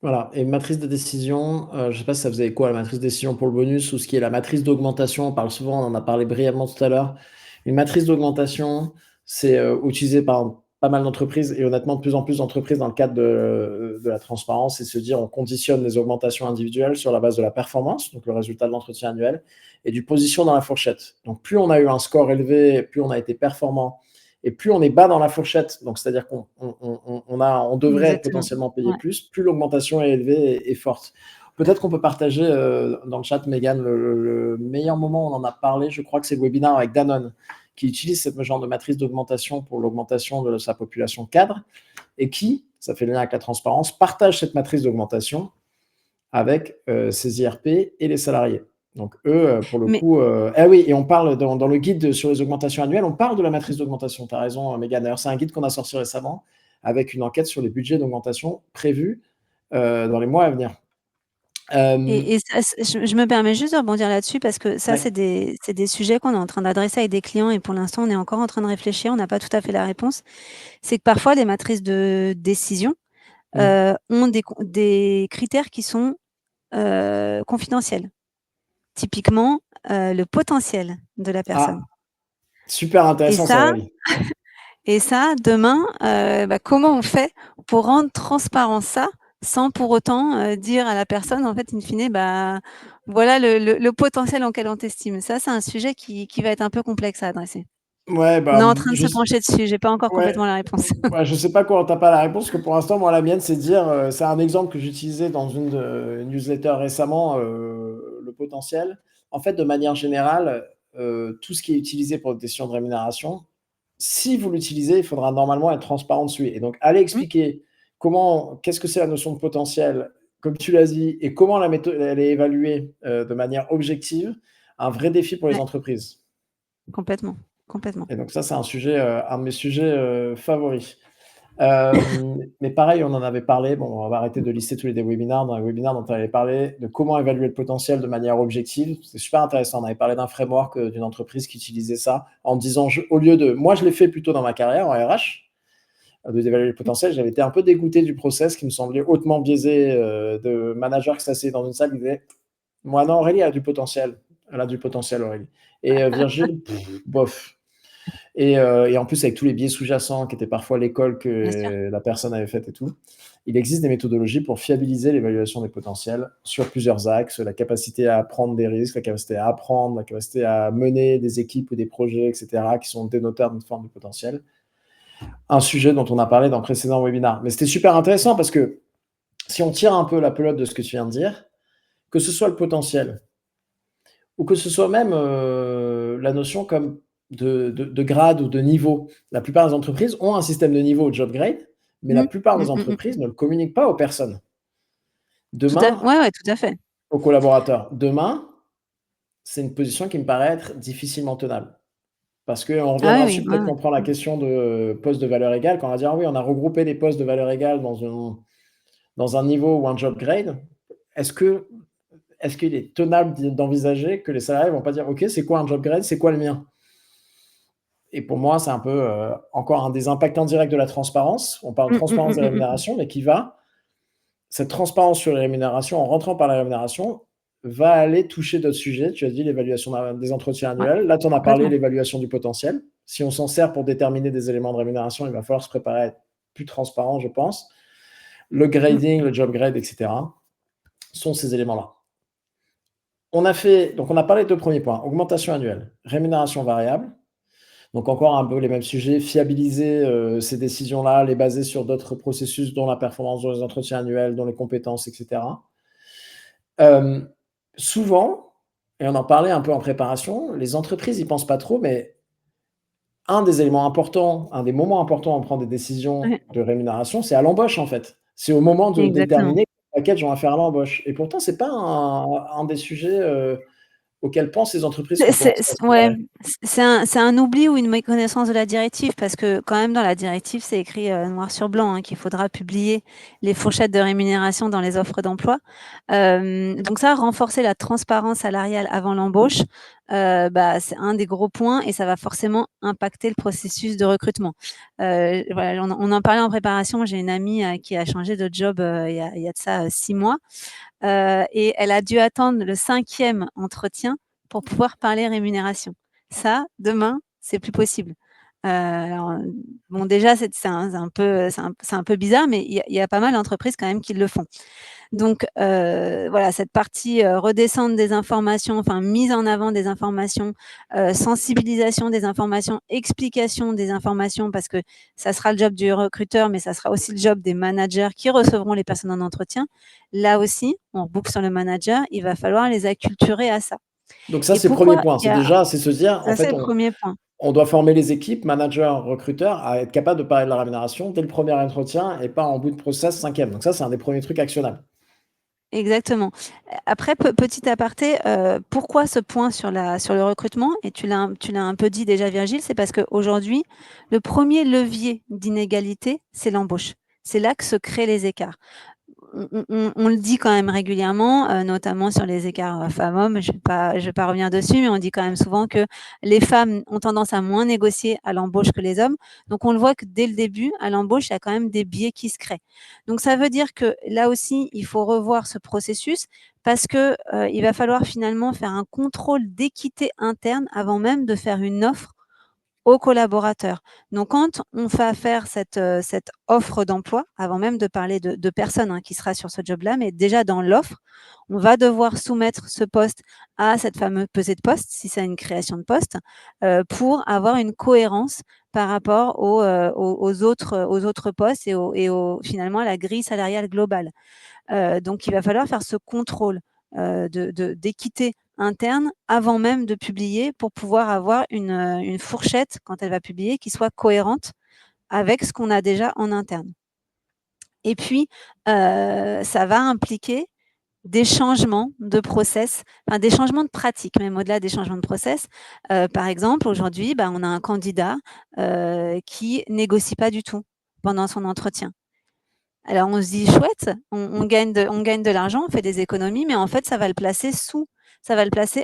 Voilà, et matrice de décision, je ne sais pas si ça faisait quoi la matrice de décision pour le bonus ou ce qui est la matrice d'augmentation. On parle souvent, on en a parlé brièvement tout à l'heure. Une matrice d'augmentation, c'est utilisé par pas mal d'entreprises et honnêtement de plus en plus d'entreprises dans le cadre de la transparence et se dire on conditionne les augmentations individuelles sur la base de la performance, donc le résultat de l'entretien annuel, et du position dans la fourchette. Donc plus on a eu un score élevé, plus on a été performant et plus on est bas dans la fourchette, donc c'est-à-dire qu'on devrait être Exactement. potentiellement payé Ouais. plus l'augmentation est élevée et forte. Peut-être qu'on peut partager dans le chat, Mégane, le meilleur moment où on en a parlé, je crois que c'est le webinaire avec Danone, qui utilise ce genre de matrice d'augmentation pour l'augmentation de sa population cadre, et qui, ça fait le lien avec la transparence, partage cette matrice d'augmentation avec ses IRP et les salariés. Donc eux, pour le coup... oui, et on parle dans le guide sur les augmentations annuelles, on parle de la matrice d'augmentation. Tu as raison, Mégane. D'ailleurs, c'est un guide qu'on a sorti récemment avec une enquête sur les budgets d'augmentation prévus dans les mois à venir. Et ça, je me permets juste de rebondir là-dessus parce que ça, Ouais. c'est des sujets qu'on est en train d'adresser avec des clients et pour l'instant, on est encore en train de réfléchir, on n'a pas tout à fait la réponse. C'est que parfois, les matrices de décision ont des critères qui sont confidentiels. Typiquement, le potentiel de la personne. Ah, super Et intéressant ça, ça, Aurélie. demain, comment on fait pour rendre transparent ça sans pour autant dire à la personne, en fait, in fine, voilà le potentiel en quel on t'estime. Ça, c'est un sujet qui va être un peu complexe à adresser. Ouais, On bah, est en train de se pencher dessus. J'ai pas encore ouais, complètement la réponse. ouais, je sais pas comment t'as pas la réponse, parce que pour l'instant, moi, la mienne, c'est de dire, c'est un exemple que j'utilisais dans une newsletter récemment, le potentiel. En fait, de manière générale, tout ce qui est utilisé pour des décisions de rémunération, si vous l'utilisez, il faudra normalement être transparent dessus. Et donc, aller Mmh, expliquer qu'est-ce que c'est la notion de potentiel, comme tu l'as dit, et comment la méthode, elle est évaluée de manière objective, un vrai défi pour les ouais, entreprises. complètement, complètement. Et donc ça, c'est un de mes sujets favoris. Mais pareil, on en avait parlé. Bon, on va arrêter de lister tous les webinaires. Dans les webinaires dont on avait parlé de comment évaluer le potentiel de manière objective, c'est super intéressant. On avait parlé d'un framework d'une entreprise qui utilisait ça en disant, au lieu de, moi je l'ai fait plutôt dans ma carrière en RH, d'évaluer le potentiel, j'avais été un peu dégoûté du process qui me semblait hautement biaisé de managers qui s'asseyaient dans une salle qui disaient, moi non, Aurélie a du potentiel. Elle a du potentiel, Aurélie. Et Virgile, bof. Et en plus, avec tous les biais sous-jacents qui étaient parfois l'école Bien sûr. que la personne avait faite et tout, il existe des méthodologies pour fiabiliser l'évaluation des potentiels sur plusieurs axes, la capacité à prendre des risques, la capacité à apprendre, la capacité à mener des équipes ou des projets, etc., qui sont dénoteurs d'une forme de potentiel. Un sujet dont on a parlé dans le précédent webinaire. Mais c'était super intéressant parce que si on tire un peu la pelote de ce que tu viens de dire, que ce soit le potentiel, ou que ce soit même la notion comme de grade ou de niveau. La plupart des entreprises ont un système de niveau au job grade, mais la Mmh, plupart mmh, des mmh, mmh. entreprises ne le communiquent pas aux personnes. Demain, Ouais, ouais, tout à fait. aux collaborateurs. Demain, c'est une position qui me paraît être difficilement tenable. Parce qu'on Ah reviendra oui, dessus, oui, peut-être ouais, qu'on prend la ouais. question de poste de valeur égale, quand on va dire, ah oui, on a regroupé des postes de valeur égale dans un niveau ou un job grade. Est-ce qu'il est tenable d'envisager que les salariés ne vont pas dire, OK, c'est quoi un job grade, c'est quoi le mien? Et pour moi, c'est un peu encore un des impacts indirects de la transparence. On parle de Mmh, mmh, transparence mmh, des mmh, mmh. rémunérations, mais cette transparence sur les rémunérations, en rentrant par la rémunération, va aller toucher d'autres sujets. Tu as dit l'évaluation des entretiens Ouais, annuels. Là, tu en as parlé, complètement. l'évaluation du potentiel. Si on s'en sert pour déterminer des éléments de rémunération, il va falloir se préparer à être plus transparent, je pense. Le Mmh. grading, le job grade, etc., sont ces éléments-là. Donc on a parlé de deux premiers points. Augmentation annuelle, rémunération variable. Donc encore un peu les mêmes sujets, fiabiliser ces décisions-là, les baser sur d'autres processus, dont la performance, dont les entretiens annuels, dont les compétences, etc. Souvent, et on en parlait un peu en préparation, les entreprises n'y pensent pas trop, mais un des éléments importants, un des moments importants à prendre des décisions Ouais, de rémunération, c'est à l'embauche, en fait. C'est au moment de exactement. déterminer quel package on va faire à l'embauche et pourtant c'est pas un des sujets, auxquels pensent les entreprises qui ont commencé à se Ouais, préparer. c'est un oubli ou une méconnaissance de la directive parce que quand même dans la directive, c'est écrit, noir sur blanc, hein, qu'il faudra publier les fourchettes de rémunération dans les offres d'emploi. Donc ça, renforcer la transparence salariale avant l'embauche, bah, c'est un des gros points et ça va forcément impacter le processus de recrutement. Voilà, on en parlait en préparation. J'ai une amie, qui a changé de job, il y a de ça, 6 mois. Et elle a dû attendre le 5e entretien pour pouvoir parler rémunération. Ça, demain, c'est plus possible. Alors, bon, déjà, c'est un peu bizarre, mais il y a pas mal d'entreprises quand même qui le font. Donc, voilà, cette partie, redescendre des informations, enfin mise en avant des informations, sensibilisation des informations, explication des informations, parce que ça sera le job du recruteur, mais ça sera aussi le job des managers qui recevront les personnes en entretien. Là aussi, on reboucle sur le manager, il va falloir les acculturer à ça. Donc ça, Et c'est le 1er pourquoi point. il y C'est a déjà c'est se dire, en ça, c'est fait, le premier point. on doit former les équipes, managers, recruteurs, à être capables de parler de la rémunération dès le premier entretien et pas en bout de process 5e. Donc ça, c'est un des premiers trucs actionnables. Exactement. Après, petit aparté, pourquoi ce point sur le recrutement? Et tu l'as un peu dit déjà, Virgile, c'est parce qu'aujourd'hui, le premier levier d'inégalité, c'est l'embauche. C'est là que se créent les écarts. On le dit quand même régulièrement, notamment sur les écarts, femmes-hommes. Je vais pas revenir dessus, mais on dit quand même souvent que les femmes ont tendance à moins négocier à l'embauche que les hommes. Donc on le voit que dès le début, à l'embauche, il y a quand même des biais qui se créent. Donc ça veut dire que là aussi, il faut revoir ce processus parce que, il va falloir finalement faire un contrôle d'équité interne avant même de faire une offre aux collaborateurs. Donc, quand on va faire cette offre d'emploi, avant même de parler de personne, hein, qui sera sur ce job-là, mais déjà dans l'offre, on va devoir soumettre ce poste à cette fameuse pesée de poste, si c'est une création de poste, pour avoir une cohérence par rapport aux autres postes finalement à la grille salariale globale. Donc, il va falloir faire ce contrôle d'équité interne avant même de publier pour pouvoir avoir une fourchette quand elle va publier qui soit cohérente avec ce qu'on a déjà en interne. Et puis, ça va impliquer des changements de process, enfin des changements de pratique, même au-delà des changements de process. Par exemple, aujourd'hui, bah, on a un candidat qui négocie pas du tout pendant son entretien. Alors on se dit chouette, on gagne de l'argent, on fait des économies, mais en fait ça va le placer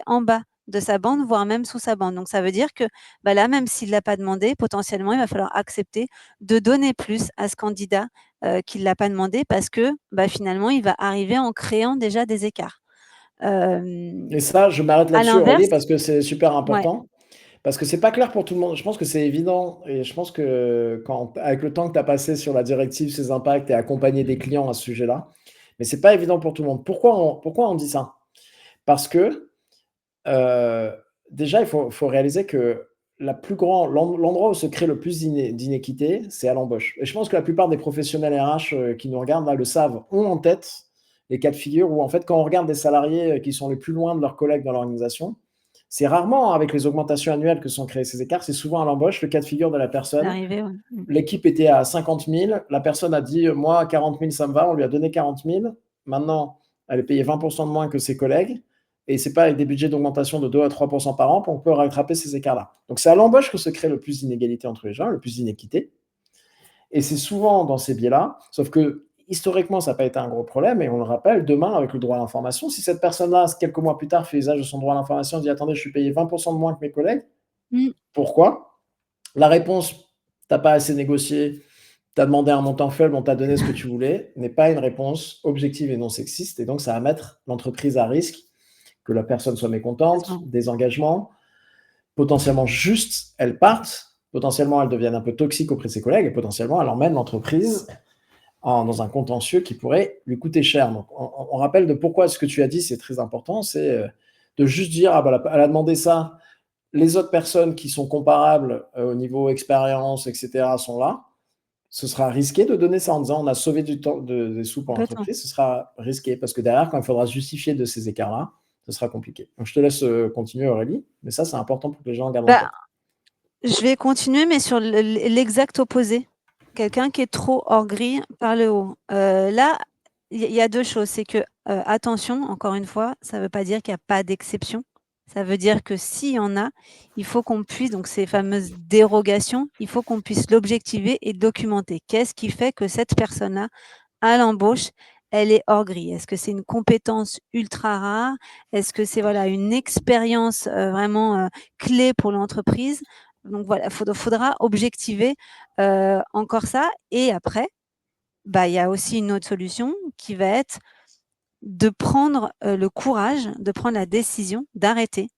en bas de sa bande, voire même sous sa bande. Donc ça veut dire que bah là, même s'il ne l'a pas demandé, potentiellement, il va falloir accepter de donner plus à ce candidat qui ne l'a pas demandé parce que bah, finalement, il va arriver en créant déjà des écarts. Et ça, je m'arrête À là-dessus, Aurélie, l'inverse, parce que c'est super ouais, important. Parce que c'est pas clair pour tout le monde. Je pense que c'est évident et je pense que avec le temps que tu as passé sur la directive, ses impacts et accompagner des clients à ce sujet-là, mais c'est pas évident pour tout le monde. Pourquoi on dit ça? Parce que, heu, déjà, il faut réaliser que l'endroit où se crée le plus d'inéquité, c'est à l'embauche et je pense que la plupart des professionnels RH, qui nous regardent là, le savent, ont en tête les cas de figure où en fait, quand on regarde des salariés, qui sont les plus loin de leurs collègues dans l'organisation, c'est rarement avec les augmentations annuelles que sont créés ces écarts, c'est souvent à l'embauche, le cas de figure de la c'est personne. arrivé, ouais. L'équipe était à 50 000, la personne a dit: «Moi, 40 000, ça me va», on lui a donné 40 000. Maintenant, elle est payée 20 de moins que ses collègues et c'est pas avec des budgets d'augmentation de 2 à 3 par an qu'on peut rattraper ces écarts-là. Donc c'est à l'embauche que se crée le plus d'inégalité entre les gens, le plus d'inéquité et c'est souvent dans ces biais-là, sauf que historiquement, ça n'a pas été un gros problème et on le rappelle, demain, avec le droit à l'information, si cette personne-là, quelques mois plus tard, fait usage de son droit à l'information et dit: «Attendez, je suis payé 20 de moins que mes collègues, Mmh. pourquoi?» La réponse: «Tu n'as pas assez négocié, tu as demandé un montant faible, on t'a donné ce que tu voulais», n'est pas une réponse objective et non sexiste et donc ça va mettre l'entreprise à risque, que la personne soit mécontente, Complètement. désengagement, potentiellement juste elle parte, potentiellement elle devienne un peu toxique auprès de ses collègues et potentiellement elle emmène l'entreprise dans un contentieux qui pourrait lui coûter cher. Donc on rappelle de pourquoi ce que tu as dit, c'est très important, c'est de juste dire, ah bah, elle a demandé ça, les autres personnes qui sont comparables au niveau expérience, etc., sont là. Ce sera risqué de donner ça en disant on a sauvé du temps, des sous pour Complètement. l'entreprise. Ce sera risqué parce que derrière, quand il faudra justifier de ces écarts-là, ce sera compliqué. Donc je te laisse continuer, Aurélie, mais ça, c'est important pour que les gens gardent en Bah, tête. Je vais continuer, mais sur l'exact opposé. Quelqu'un qui est trop hors grille par le haut. Là, il y a deux choses. C'est que, attention, encore une fois, ça ne veut pas dire qu'il n'y a pas d'exception. Ça veut dire que s'il y en a, il faut qu'on puisse, donc ces fameuses dérogations, il faut qu'on puisse l'objectiver et documenter. Qu'est-ce qui fait que cette personne-là, à l'embauche, elle est hors grille? Est-ce que c'est une compétence ultra rare? Est-ce que c'est voilà, une expérience vraiment clé pour l'entreprise? Donc voilà, faudra objectiver encore ça. Et après, il y a aussi une autre solution qui va être de prendre le courage, de prendre la décision d'arrêter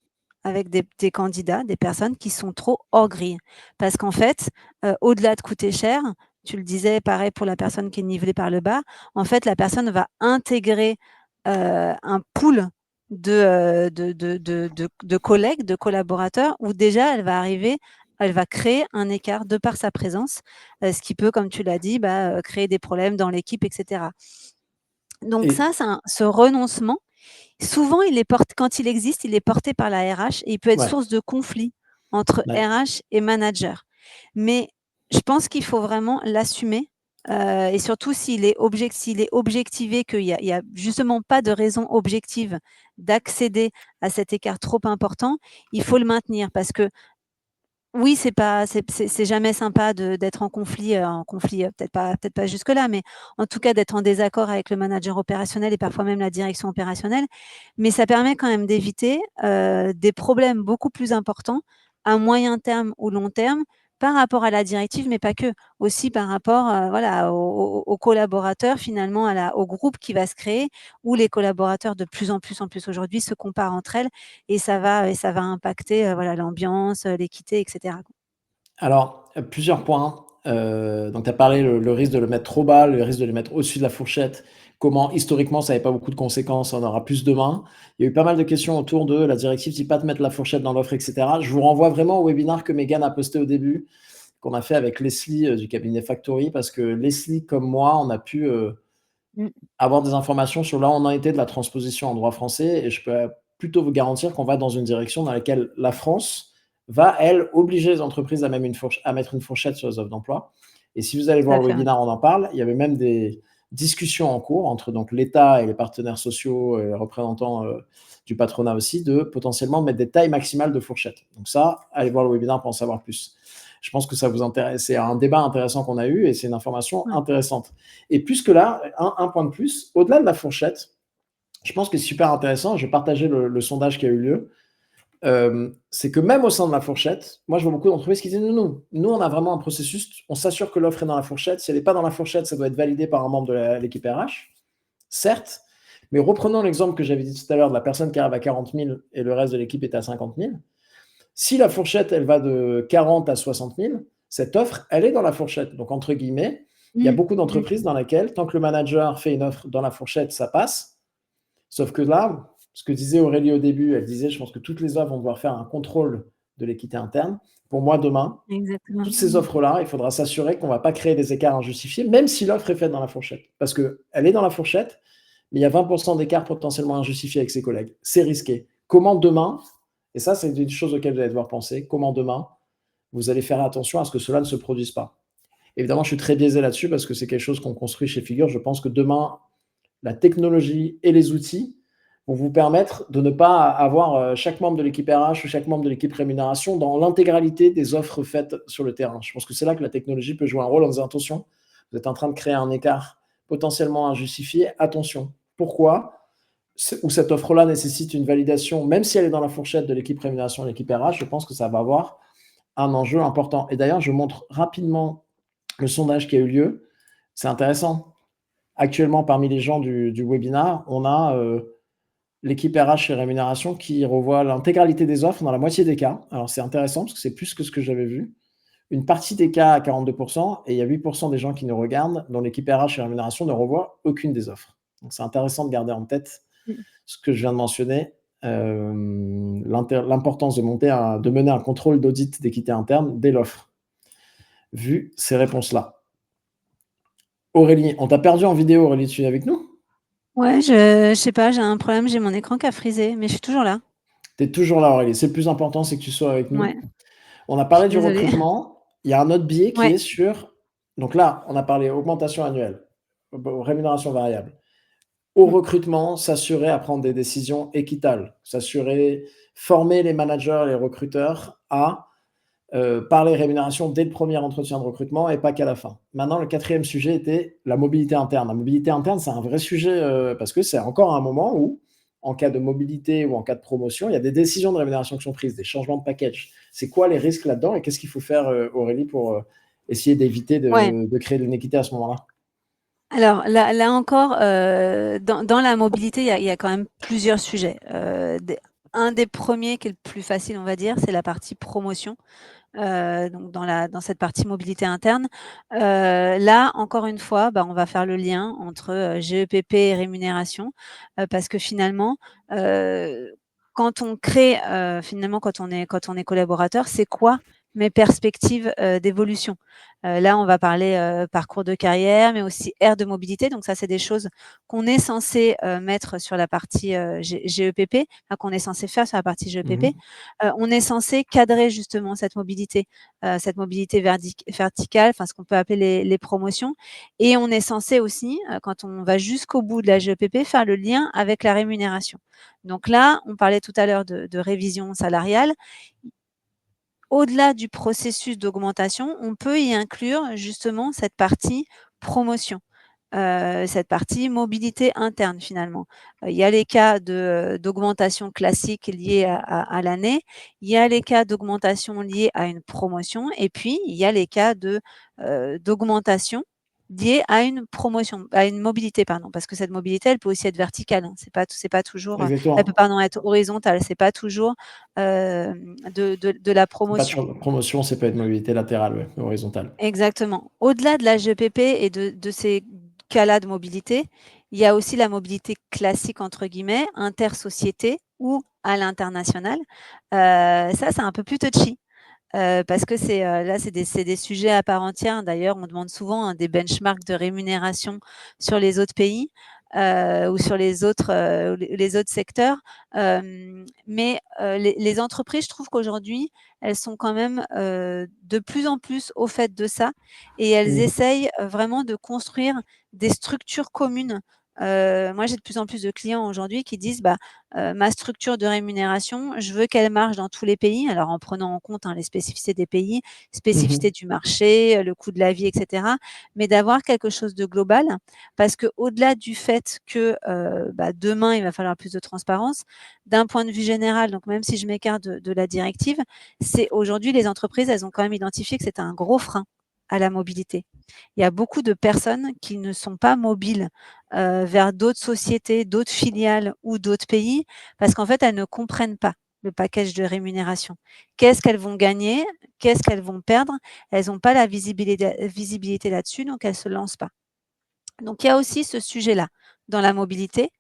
avec des candidats, des personnes qui sont trop hors grille. Parce qu'en fait, au-delà de coûter cher, tu le disais, pareil pour la personne qui est nivelée par le bas, en fait, la personne va intégrer un pool de collègues, de collaborateurs, où déjà, elle va créer un écart de par sa présence, ce qui peut, comme tu l'as dit, créer des problèmes dans l'équipe, etc. Donc Et ça, ce renoncement, souvent, quand il existe, il est porté par la RH et il peut être ouais, source de conflit entre ouais. RH et manager. Mais je pense qu'il faut vraiment l'assumer. Et surtout s'il est objectivé, qu'il y a justement pas de raison objective d'accéder à cet écart trop important, il faut le maintenir parce que oui, c'est jamais sympa d'être en conflit, peut-être pas jusque-là, mais en tout cas d'être en désaccord avec le manager opérationnel et parfois même la direction opérationnelle. Mais ça permet quand même d'éviter des problèmes beaucoup plus importants à moyen terme ou long terme par rapport à la directive, mais pas que, aussi par rapport voilà, aux collaborateurs, finalement, au groupe qui va se créer, où les collaborateurs de plus en plus aujourd'hui se comparent entre elles et ça va impacter voilà, l'ambiance, l'équité, etc. Alors, plusieurs points. Donc, tu as parlé le risque de le mettre trop bas, le risque de le mettre au-dessus de la fourchette. Comment, historiquement, ça n'avait pas beaucoup de conséquences, on aura plus demain. Il y a eu pas mal de questions autour de la directive, si pas de mettre la fourchette dans l'offre, etc. Je vous renvoie vraiment au webinaire que Megan a posté au début, qu'on a fait avec Leslie du cabinet Factory, parce que Leslie, comme moi, on a pu Mm. avoir des informations sur là où on en était de la transposition en droit français, et je peux plutôt vous garantir qu'on va dans une direction dans laquelle la France va, elle, obliger les entreprises à mettre une fourchette sur les offres d'emploi. Et si vous allez Tout voir à le fait. webinaire, on en parle. Il y avait même des discussions en cours entre donc l'État et les partenaires sociaux et les représentants du patronat aussi, de potentiellement mettre des tailles maximales de fourchettes. Donc ça, allez voir le webinaire pour en savoir plus. Je pense que ça vous intéresse. C'est un débat intéressant qu'on a eu et c'est une information Ouais. intéressante. Et plus que là, un point de plus, au-delà de la fourchette, je pense que c'est super intéressant. Je vais partager le sondage qui a eu lieu. C'est que même au sein de la fourchette, moi je vois beaucoup d'entreprises qui disent non, nous on a vraiment un processus, on s'assure que l'offre est dans la fourchette. Si elle n'est pas dans la fourchette, ça doit être validé par un membre de l'équipe RH, certes. Mais reprenons l'exemple que j'avais dit tout à l'heure de la personne qui arrive à 40 000 et le reste de l'équipe est à 50 000. Si la fourchette, elle va de 40 à 60 000, cette offre, elle est dans la fourchette. Donc, entre guillemets, il y a Mm. beaucoup Mm. d'entreprises dans lesquelles, tant que le manager fait une offre dans la fourchette, ça passe. Sauf que là, ce que disait Aurélie au début, elle disait, je pense que toutes les offres vont devoir faire un contrôle de l'équité interne. Pour moi, demain, Exactement. toutes ces offres-là, il faudra s'assurer qu'on ne va pas créer des écarts injustifiés, même si l'offre est faite dans la fourchette. Parce qu'elle est dans la fourchette, mais il y a 20% d'écart potentiellement injustifiés avec ses collègues. C'est risqué. Comment demain, et ça, c'est une chose auxquelles vous allez devoir penser, comment demain, vous allez faire attention à ce que cela ne se produise pas. Évidemment, je suis très biaisé là-dessus parce que c'est quelque chose qu'on construit chez Figure. Je pense que demain, la technologie et les outils vont vous permettre de ne pas avoir chaque membre de l'équipe RH ou chaque membre de l'équipe rémunération dans l'intégralité des offres faites sur le terrain. Je pense que c'est là que la technologie peut jouer un rôle en disant attention, vous êtes en train de créer un écart potentiellement injustifié. Attention. Pourquoi? Où cette offre-là nécessite une validation, même si elle est dans la fourchette de l'équipe rémunération et l'équipe RH, je pense que ça va avoir un enjeu important. Et d'ailleurs, je montre rapidement le sondage qui a eu lieu. C'est intéressant. Actuellement, parmi les gens du webinaire, on a l'équipe RH et rémunération qui revoit l'intégralité des offres dans la moitié des cas. Alors, c'est intéressant parce que c'est plus que ce que j'avais vu. Une partie des cas à 42%, et il y a 8% des gens qui nous regardent, dont l'équipe RH et rémunération ne revoit aucune des offres. Donc, c'est intéressant de garder en tête Mm. ce que je viens de mentionner, l'importance de mener un contrôle d'audit d'équité interne dès l'offre, vu ces réponses-là. Aurélie, on t'a perdu en vidéo, Aurélie, tu es avec nous? Ouais, je sais pas, j'ai un problème, j'ai mon écran qui a frisé, mais je suis toujours là. Tu es toujours là, Aurélie. C'est le plus important, c'est que tu sois avec nous. Ouais. On a Je parlé suis du désolée. recrutement. Il y a un autre biais qui Ouais. est sur donc là, on a parlé augmentation annuelle, rémunération variable. Au Mmh. recrutement, s'assurer à prendre des décisions équitables, s'assurer former les managers et les recruteurs à, parler rémunération dès le premier entretien de recrutement et pas qu'à la fin. Maintenant, le quatrième sujet était la mobilité interne. La mobilité interne, c'est un vrai sujet, parce que c'est encore un moment où, en cas de mobilité ou en cas de promotion, il y a des décisions de rémunération qui sont prises, des changements de package. C'est quoi les risques là-dedans et qu'est-ce qu'il faut faire, Aurélie, pour, essayer d'éviter Ouais. de créer de l'inéquité à ce moment-là? Alors là encore, dans la mobilité, il y a quand même plusieurs sujets. Un des premiers qui est le plus facile, on va dire, c'est la partie promotion. Donc dans cette partie mobilité interne. Là, encore une fois, bah, on va faire le lien entre, GEPP et rémunération, parce que finalement, heu, quand on est collaborateur, c'est quoi mes perspectives, d'évolution? Là, on va parler, parcours de carrière, mais aussi aire de mobilité. Donc ça, c'est des choses qu'on est censé, mettre sur la partie, GEPP, enfin qu'on est censé faire sur la partie Mmh GEPP. mh. On est censé cadrer justement cette mobilité verticale, enfin ce qu'on peut appeler les promotions. Et on est censé aussi, quand on va jusqu'au bout de la GEPP, faire le lien avec la rémunération. Donc là, on parlait tout à l'heure de révision salariale. Au-delà du processus d'augmentation, on peut y inclure justement cette partie promotion, cette partie mobilité interne finalement. Il y a les cas d'augmentation classique liés à l'année, il y a les cas d'augmentation liés à une promotion et puis il y a les cas d'augmentation liés à une mobilité pardon, parce que cette mobilité, elle peut aussi être verticale, hein. C'est pas toujours, elle peut Exactement. pardon être horizontale, c'est pas toujours, de la C'est pas promotion. toujours promotion, c'est pas une mobilité latérale, ouais, horizontale. Exactement. Au-delà de la GPP et de ces cas-là de mobilité, il y a aussi la mobilité «classique» entre guillemets, intersociété ou à l'international. Ça, c'est un peu plus touchy, parce que là, c'est des sujets à part entière. D'ailleurs, on demande souvent, hein, des benchmarks de rémunération sur les autres pays, ou sur les autres secteurs. Mais les entreprises, je trouve qu'aujourd'hui, elles sont quand même, de plus en plus au fait de ça et elles Mmh. essayent, vraiment de construire des structures communes. Moi, j'ai de plus en plus de clients aujourd'hui qui disent: «Bah, ma structure de rémunération, je veux qu'elle marche dans tous les pays», alors en prenant en compte, hein, les spécificités des pays, Mmh spécificités mh. du marché, le coût de la vie et cetera, mais d'avoir quelque chose de global. Parce qu'au-delà du fait que, bah, demain, il va falloir plus de transparence, d'un point de vue général, donc même si je m'écarte de la directive, c'est aujourd'hui les entreprises, elles ont quand même identifié que c'était un gros frein à la mobilité. Il y a beaucoup de personnes qui ne sont pas mobiles, vers d'autres sociétés, d'autres filiales ou d'autres pays, parce qu'en fait, elles ne comprennent pas le package de rémunération. Qu'est-ce qu'elles vont gagner? Qu'est-ce qu'elles vont perdre? Elles ont pas la visibilité là-dessus, donc elles se lancent pas. Donc il y a aussi ce sujet-là dans la mobilité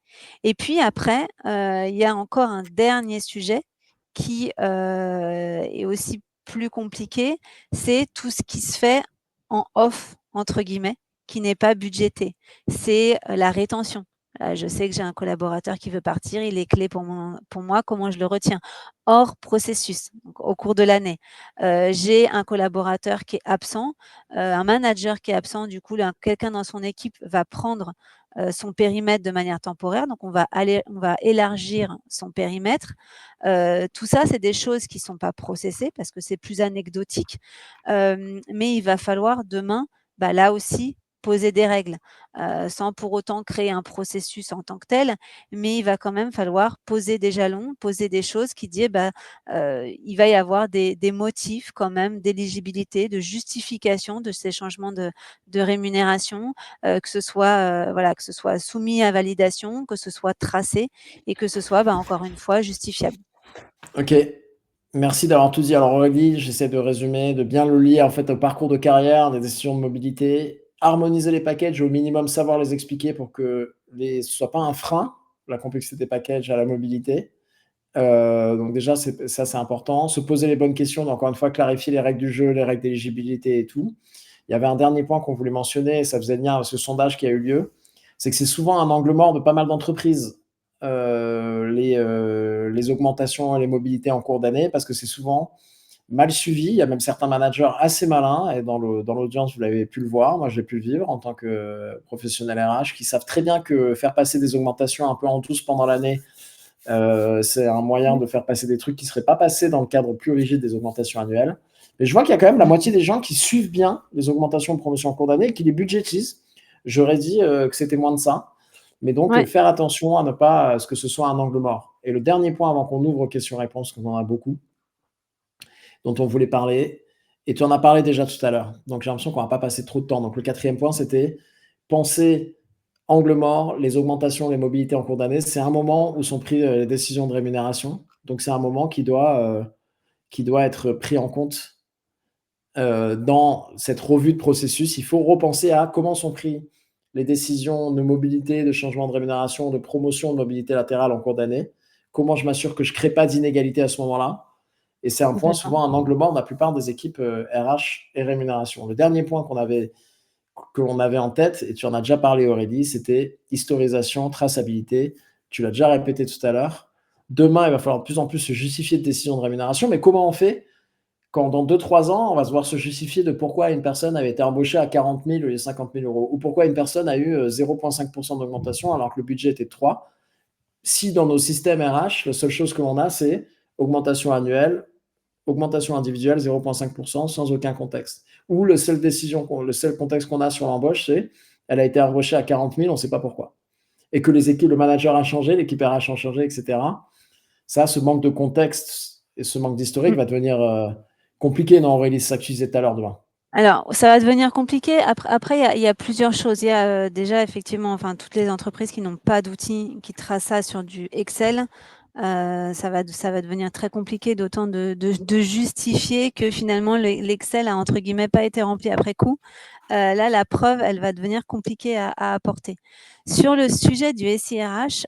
et puis après, il y a encore un dernier sujet qui, est aussi plus compliqué, c'est tout ce qui se fait en «off» entre guillemets, qui n'est pas budgété. C'est, la rétention. Je sais que j'ai un collaborateur qui veut partir, il est clé pour moi, comment je le retiens? Hors processus, donc au cours de l'année. J'ai un collaborateur qui est absent, un manager qui est absent, du coup là, quelqu'un dans son équipe va prendre, son périmètre de manière temporaire, donc on va élargir son périmètre. Tout ça, c'est des choses qui sont pas processées parce que c'est plus anecdotique, mais il va falloir demain, bah, là aussi, poser des règles, sans pour autant créer un processus en tant que tel, mais il va quand même falloir poser des jalons, poser des choses qui disent, bah, il va y avoir des motifs quand même d'éligibilité, de justification de ces changements de rémunération, que ce soit, voilà, que ce soit soumis à validation, que ce soit tracé et que ce soit, bah, encore une fois justifiable. OK. Merci d'avoir tout dit. Alors Aurélie, j'essaie de résumer, de bien le lier en fait au parcours de carrière, des décisions de mobilité, harmoniser les packages, au minimum savoir les expliquer pour que ce soit pas un frein, la complexité des packages à la mobilité. Donc déjà c'est important. Se poser les bonnes questions, donc encore une fois clarifier les règles du jeu, les règles d'éligibilité et tout. Il y avait un dernier point qu'on voulait mentionner et ça faisait lien à ce sondage qui a eu lieu, c'est que c'est souvent un angle mort de pas mal d'entreprises, les augmentations et les mobilités en cours d'année parce que c'est souvent mal suivis. Il y a même certains managers assez malins, et dans l'audience, vous l'avez pu le voir, moi j'ai pu le vivre en tant que professionnel RH, qui savent très bien que faire passer des augmentations un peu en douce pendant l'année, c'est un moyen de faire passer des trucs qui ne seraient pas passés dans le cadre plus rigide des augmentations annuelles. Mais je vois qu'il y a quand même la moitié des gens qui suivent bien les augmentations de promotion en cours d'année et qui les budgétisent. J'aurais dit que c'était moins de ça. Mais donc, faire attention à ne pas à ce que ce soit un angle mort. Et le dernier point, avant qu'on ouvre aux questions-réponses, qu'on en a beaucoup, dont on voulait parler, et tu en as parlé déjà tout à l'heure. Donc, j'ai l'impression qu'on va pas passer trop de temps. Donc, le quatrième point, c'était penser angle mort, les augmentations, les mobilités en cours d'année. C'est un moment où sont prises les décisions de rémunération. Donc, c'est un moment qui doit être pris en compte dans cette revue de processus. Il faut repenser à comment sont prises les décisions de mobilité, de changement de rémunération, de promotion de mobilité latérale en cours d'année. Comment je m'assure que je ne crée pas d'inégalité à ce moment-là. Et c'est un point, souvent un angle mort de la plupart des équipes RH et rémunération. Le dernier point qu'on avait en tête, et tu en as déjà parlé Aurélie, c'était historisation, traçabilité. Tu l'as déjà répété tout à l'heure. Demain, il va falloir de plus en plus se justifier de décisions de rémunération, mais comment on fait quand dans 2-3 ans, on va se voir se justifier de pourquoi une personne avait été embauchée à 40 000 ou 50 000 euros, ou pourquoi une personne a eu 0,5% d'augmentation alors que le budget était de 3. Si dans nos systèmes RH, la seule chose que l'on a, c'est augmentation annuelle, augmentation individuelle 0,5% sans aucun contexte. Ou le seul contexte qu'on a sur l'embauche, c'est elle a été embauchée à 40 000, on ne sait pas pourquoi. Et que les équipes, le manager a changé, l'équipe RH a changé, etc. Ça, ce manque de contexte et ce manque d'historique va devenir compliqué, non, Aurélie? C'est ça que tu disais tout à l'heure, demain. Alors, ça va devenir compliqué. Après, il y a plusieurs choses. Il y a déjà effectivement, enfin, toutes les entreprises qui n'ont pas d'outils, qui tracent ça sur du Excel, ça va devenir très compliqué, d'autant de justifier que finalement l'Excel a entre guillemets pas été rempli après coup. Là, la preuve, elle va devenir compliquée à apporter. Sur le sujet du SIRH,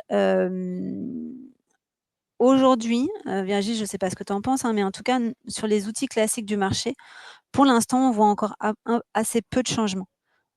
aujourd'hui, Virginie, je ne sais pas ce que tu en penses, hein, mais en tout cas, sur les outils classiques du marché, pour l'instant, on voit encore assez peu de changements.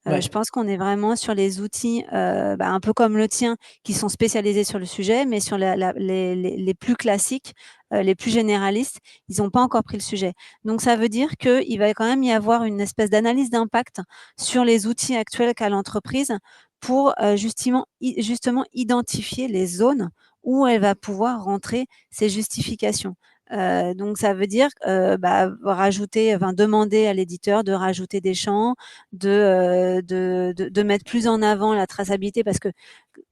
Je pense qu'on est vraiment sur les outils, un peu comme le tien, qui sont spécialisés sur le sujet, mais sur les plus classiques, les plus généralistes, ils n'ont pas encore pris le sujet. Donc, ça veut dire qu'il va quand même y avoir une espèce d'analyse d'impact sur les outils actuels qu'a l'entreprise pour justement identifier les zones où elle va pouvoir rentrer ses justifications. Donc, ça veut dire demander à l'éditeur de rajouter des champs, de mettre plus en avant la traçabilité, parce que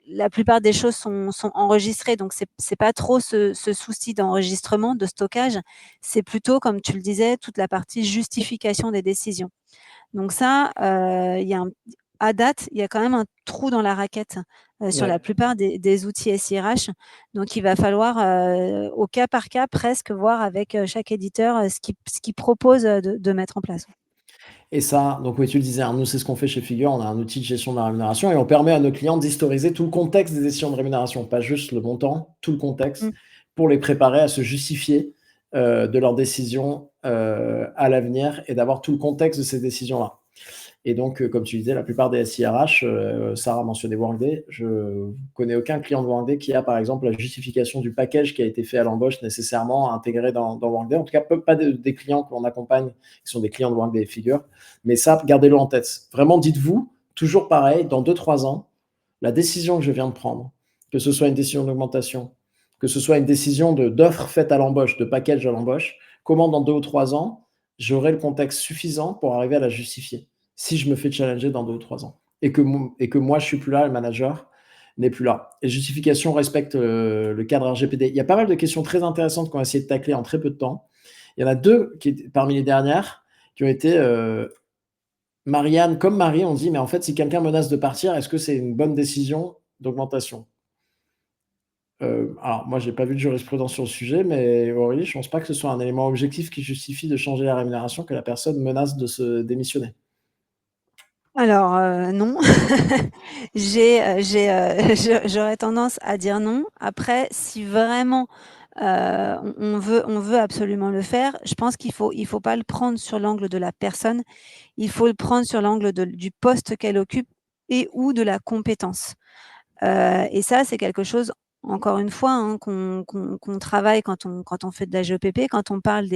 la plupart des choses sont enregistrées, donc c'est pas trop ce souci d'enregistrement, de stockage, c'est plutôt, comme tu le disais, toute la partie justification des décisions. Donc ça, à date, il y a quand même un trou dans la raquette sur la plupart des outils SIRH. Donc, il va falloir, au cas par cas, presque voir avec chaque éditeur ce qu'il propose de mettre en place. Et ça, donc oui, tu le disais, hein, nous, c'est ce qu'on fait chez Figure. On a un outil de gestion de la rémunération et on permet à nos clients d'historiser tout le contexte des décisions de rémunération, pas juste le montant, tout le contexte, pour les préparer à se justifier de leurs décisions à l'avenir et d'avoir tout le contexte de ces décisions-là. Et donc, comme tu disais, la plupart des SIRH, Sarah mentionnait Workday, je ne connais aucun client de Workday qui a, par exemple, la justification du package qui a été fait à l'embauche nécessairement intégré dans Workday. En tout cas, pas des clients que l'on accompagne qui sont des clients de Workday et Figure. Mais ça, gardez-le en tête. Vraiment, dites-vous, toujours pareil, dans 2-3 ans, la décision que je viens de prendre, que ce soit une décision d'augmentation, que ce soit une décision d'offre faite à l'embauche, de package à l'embauche, comment dans 2 ou 3 ans, j'aurai le contexte suffisant pour arriver à la justifier si je me fais challenger dans 2 ou 3 ans et que moi, je ne suis plus là, le manager n'est plus là. Et justification respecte le cadre RGPD. Il y a pas mal de questions très intéressantes qu'on va essayer de tacler en très peu de temps. Il y en a 2 parmi les dernières qui ont été Marianne comme Marie ont dit, mais en fait, si quelqu'un menace de partir, est-ce que c'est une bonne décision d'augmentation? Alors moi, j'ai pas vu de jurisprudence sur le sujet, mais Aurélie, je pense pas que ce soit un élément objectif qui justifie de changer la rémunération que la personne menace de se démissionner. Alors, non. J'aurais tendance à dire non. Après, si vraiment, on veut absolument le faire, je pense qu'il faut pas le prendre sur l'angle de la personne, il faut le prendre sur l'angle du poste qu'elle occupe et ou de la compétence. Et ça, c'est quelque chose encore une fois, hein, qu'on travaille quand on fait de la GEPP, quand on parle